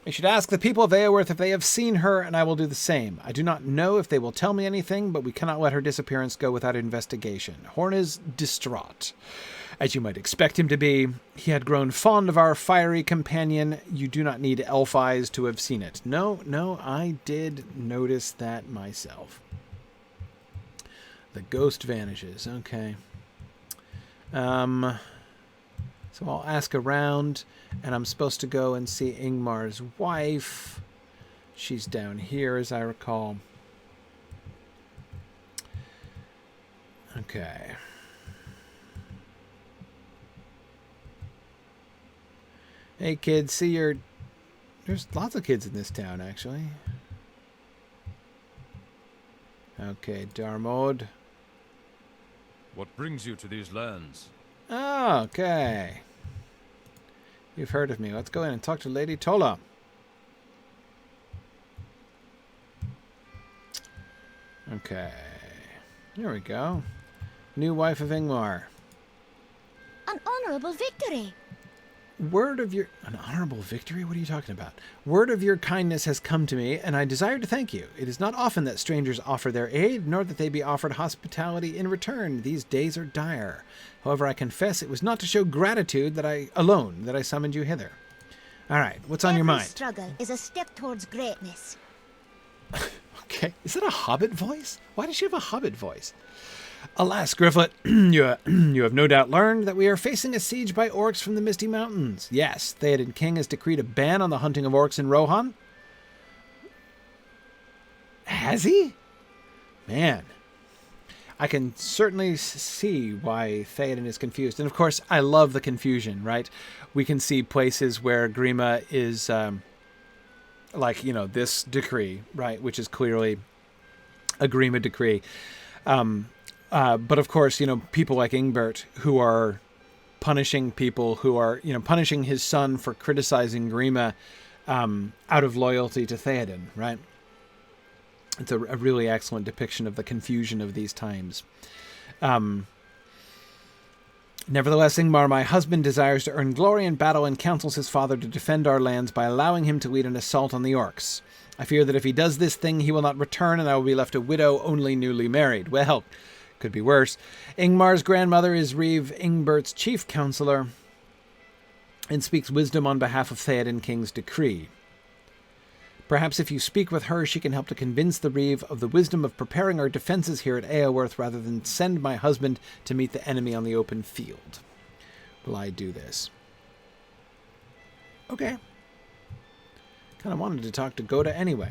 I should ask the people of Eaworth if they have seen her, and I will do the same. I do not know if they will tell me anything, but we cannot let her disappearance go without investigation. Horn is distraught. As you might expect him to be, he had grown fond of our fiery companion. You do not need elf eyes to have seen it. No, I did notice that myself. The ghost vanishes. Okay. So I'll ask around, and I'm supposed to go and see Ingmar's wife. She's down here, as I recall. Okay. Hey, kids, see your... There's lots of kids in this town, actually. Okay, Darmod. What brings you to these lands? Oh, okay. You've heard of me. Let's go in and talk to Lady Tola. Okay. Here we go. New wife of Ingmar. An honorable victory. Word of your... An honorable victory? What are you talking about? Word of your kindness has come to me, and I desire to thank you. It is not often that strangers offer their aid, nor that they be offered hospitality in return. These days are dire. However, I confess it was not to show gratitude that I summoned you hither. All right, what's on your mind? Every struggle is a step towards greatness. Okay, is that a hobbit voice? Why does she have a hobbit voice? Alas, Gryfflet, you have no doubt learned that we are facing a siege by orcs from the Misty Mountains. Yes, Theoden King has decreed a ban on the hunting of orcs in Rohan. Has he? Man, I can certainly see why Theoden is confused. And of course, I love the confusion, right? We can see places where Grima is, this decree, right? Which is clearly a Grima decree. But of course, people like Ingbert who are punishing people who are, punishing his son for criticizing Grima out of loyalty to Theoden, right? It's a really excellent depiction of the confusion of these times. Nevertheless, Ingmar, my husband, desires to earn glory in battle and counsels his father to defend our lands by allowing him to lead an assault on the orcs. I fear that if he does this thing, he will not return, and I will be left a widow, only newly married. Well... could be worse. Ingmar's grandmother is Reeve Ingbert's chief counselor and speaks wisdom on behalf of Theoden King's decree. Perhaps if you speak with her, she can help to convince the Reeve of the wisdom of preparing our defenses here at Eaworth rather than send my husband to meet the enemy on the open field. Will I do this? Okay. Kind of wanted to talk to Goda anyway.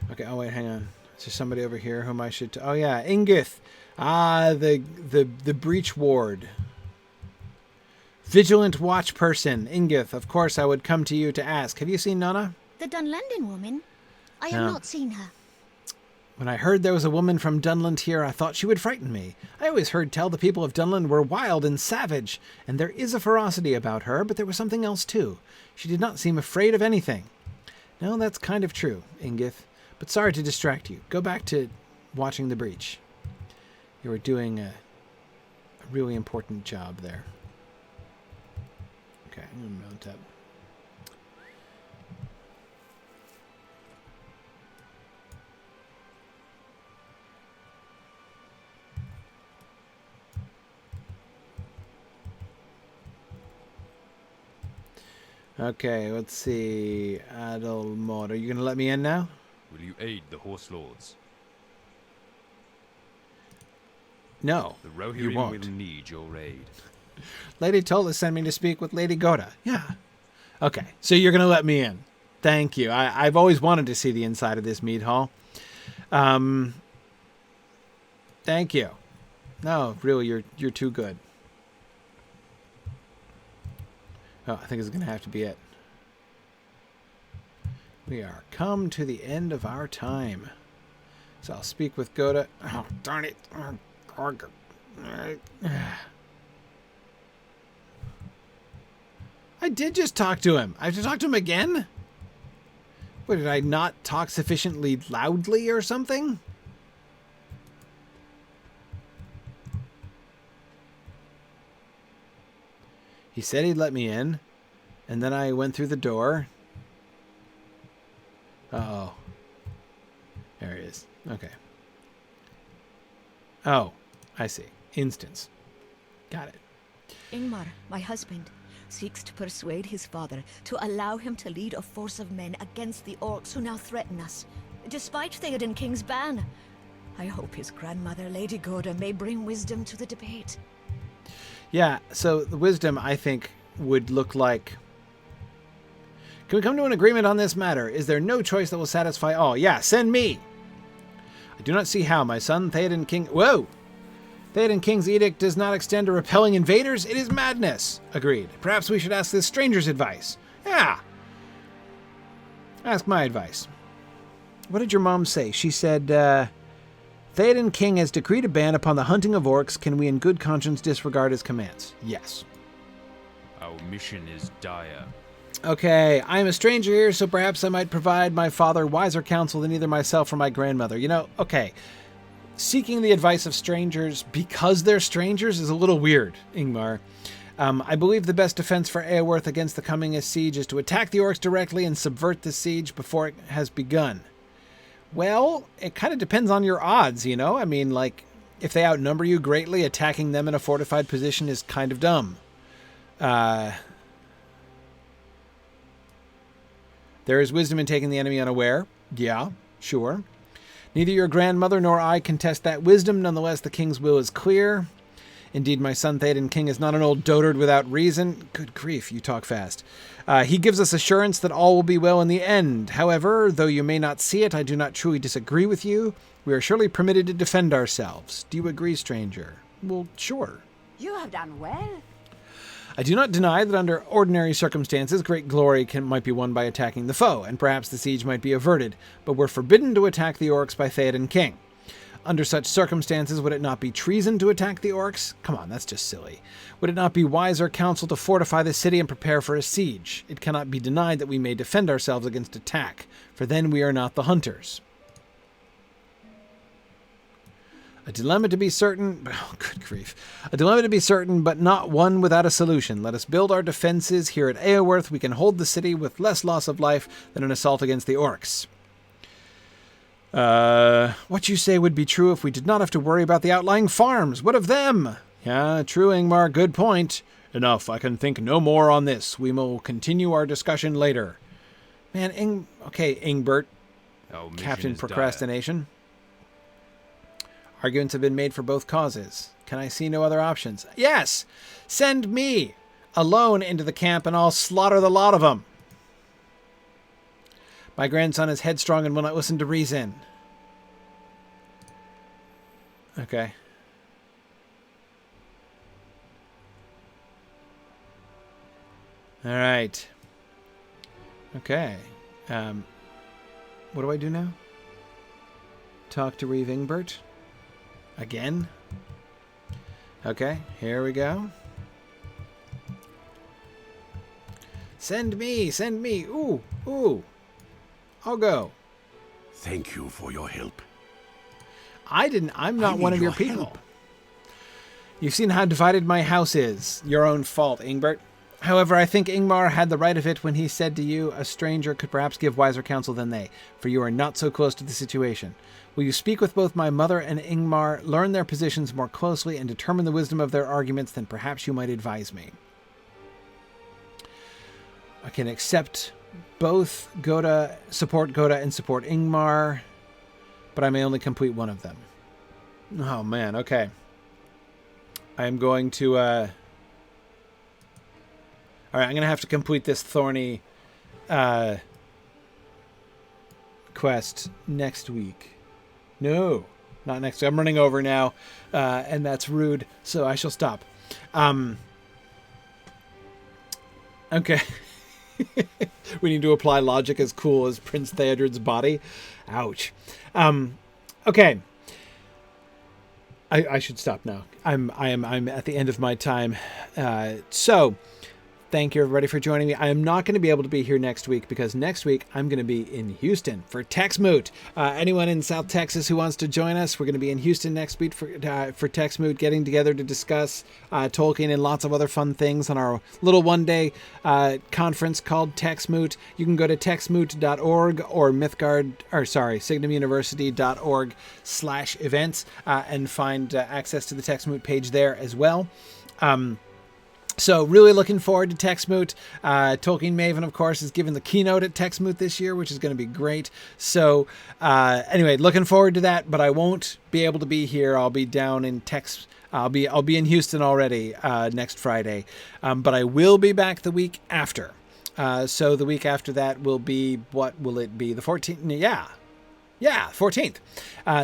Okay, oh wait, hang on. Is there somebody over here whom I should... oh yeah, Ingith! Ah, the breach ward. Vigilant watch person. Ingith, of course I would come to you to ask. Have you seen Nona? The Dunlendon woman? I have not seen her. When I heard there was a woman from Dunland here, I thought she would frighten me. I always heard tell the people of Dunland were wild and savage, and there is a ferocity about her, but there was something else too. She did not seem afraid of anything. No, that's kind of true, Ingith. But sorry to distract you. Go back to watching the breach. You were doing a really important job there. Okay, I'm going to mount up. Okay, let's see. Adelmod, are you going to let me in now? Will you aid the Horse Lords? No, The you Rohirrim won't. will need your aid. Lady Tola sent me to speak with Lady Goda. Yeah. Okay, so you're going to let me in. Thank you. I've always wanted to see the inside of this mead hall. Thank you. No, really, you're too good. Oh, I think it's going to have to be it. We are come to the end of our time. So I'll speak with Goda. Oh, darn it. I did just talk to him. I have to talk to him again? What, did I not talk sufficiently loudly or something? He said he'd let me in, and then I went through the door. Uh-oh. There he is. Okay. Oh, I see. Instance. Got it. Ingmar, my husband, seeks to persuade his father to allow him to lead a force of men against the orcs who now threaten us, despite Theoden King's ban. I hope his grandmother, Lady Goda, may bring wisdom to the debate. Yeah, so the wisdom, I think, would look like... Can we come to an agreement on this matter? Is there no choice that will satisfy all? Yeah, send me! I do not see how, my son, Theoden King... Whoa! Theoden King's edict does not extend to repelling invaders. It is madness. Agreed. Perhaps we should ask this stranger's advice. Yeah. Ask my advice. What did your mom say? She said, Theoden King has decreed a ban upon the hunting of orcs. Can we in good conscience disregard his commands? Yes. Our mission is dire. Okay, I am a stranger here, so perhaps I might provide my father wiser counsel than either myself or my grandmother. You know, okay. Seeking the advice of strangers because they're strangers is a little weird, Ingmar. I believe the best defense for Eaworth against the coming siege is to attack the orcs directly and subvert the siege before it has begun. Well, it kind of depends on your odds, you know? I mean, like, if they outnumber you greatly, attacking them in a fortified position is kind of dumb. There is wisdom in taking the enemy unaware. Yeah, sure. Neither your grandmother nor I contest that wisdom. Nonetheless, the king's will is clear. Indeed, my son Theoden King is not an old dotard without reason. Good grief, you talk fast. He gives us assurance that all will be well in the end. However, though you may not see it, I do not truly disagree with you. We are surely permitted to defend ourselves. Do you agree, stranger? Well, sure. You have done well. I do not deny that under ordinary circumstances, great glory might be won by attacking the foe, and perhaps the siege might be averted, but we're forbidden to attack the orcs by Theoden King. Under such circumstances, would it not be treason to attack the orcs? Come on, that's just silly. Would it not be wiser counsel to fortify the city and prepare for a siege? It cannot be denied that we may defend ourselves against attack, for then we are not the hunters. A dilemma to be certain... Oh, good grief. A dilemma to be certain, but not one without a solution. Let us build our defenses here at Eaworth. We can hold the city with less loss of life than an assault against the orcs. What you say would be true if we did not have to worry about the outlying farms. What of them? Yeah, true, Ingmar. Good point. Enough. I can think no more on this. We will continue our discussion later. Man, Okay, Ingbert. Captain Procrastination. Dire. Arguments have been made for both causes. Can I see no other options? Yes! Send me alone into the camp and I'll slaughter the lot of them. My grandson is headstrong and will not listen to reason. Okay. All right. Okay. What do I do now? Talk to Reeve Ingbert? Again? Okay, here we go. Send me, send me. Ooh, ooh. I'll go. Thank you for your help. I'm not one of your people. Help. You've seen how divided my house is. Your own fault, Ingbert. However, I think Ingmar had the right of it when he said to you, a stranger could perhaps give wiser counsel than they, for you are not so close to the situation. Will you speak with both my mother and Ingmar, learn their positions more closely, and determine the wisdom of their arguments, then perhaps you might advise me. I can accept both support Goda and support Ingmar, but I may only complete one of them. Oh man, okay. I am going to All right, I'm going to have to complete this thorny quest next week. No, not next week. I'm running over now, and that's rude, so I shall stop. Okay. We need to apply logic as cool as Prince Theodred's body. Ouch. Okay. I should stop now. I'm at the end of my time. So thank you everybody for joining me. I am not going to be able to be here next week because next week I'm going to be in Houston for TexMoot. Anyone in South Texas who wants to join us, we're going to be in Houston next week for TexMoot, getting together to discuss Tolkien and lots of other fun things on our little one-day conference called TexMoot. You can go to texmoot.org or signumuniversity.org/events and find access to the TexMoot page there as well. So really looking forward to TexMoot. Tolkien Maven, of course, is giving the keynote at TexMoot this year, which is going to be great. So anyway, looking forward to that, but I won't be able to be here. I'll be down in I'll be in Houston already next Friday, but I will be back the week after. So the week after that will be, what will it be? The 14th? Yeah, 14th.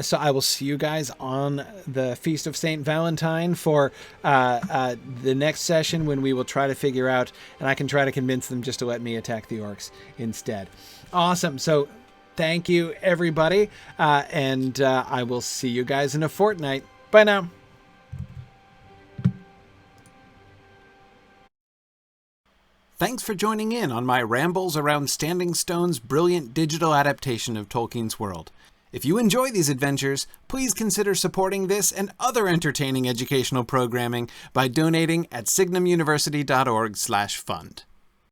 So I will see you guys on the Feast of St. Valentine for the next session, when we will try to figure out, and I can try to convince them just to let me attack the orcs instead. Awesome. So thank you, everybody. And I will see you guys in a fortnight. Bye now. Thanks for joining in on my rambles around Standing Stone's brilliant digital adaptation of Tolkien's world. If you enjoy these adventures, please consider supporting this and other entertaining educational programming by donating at signumuniversity.org/fund.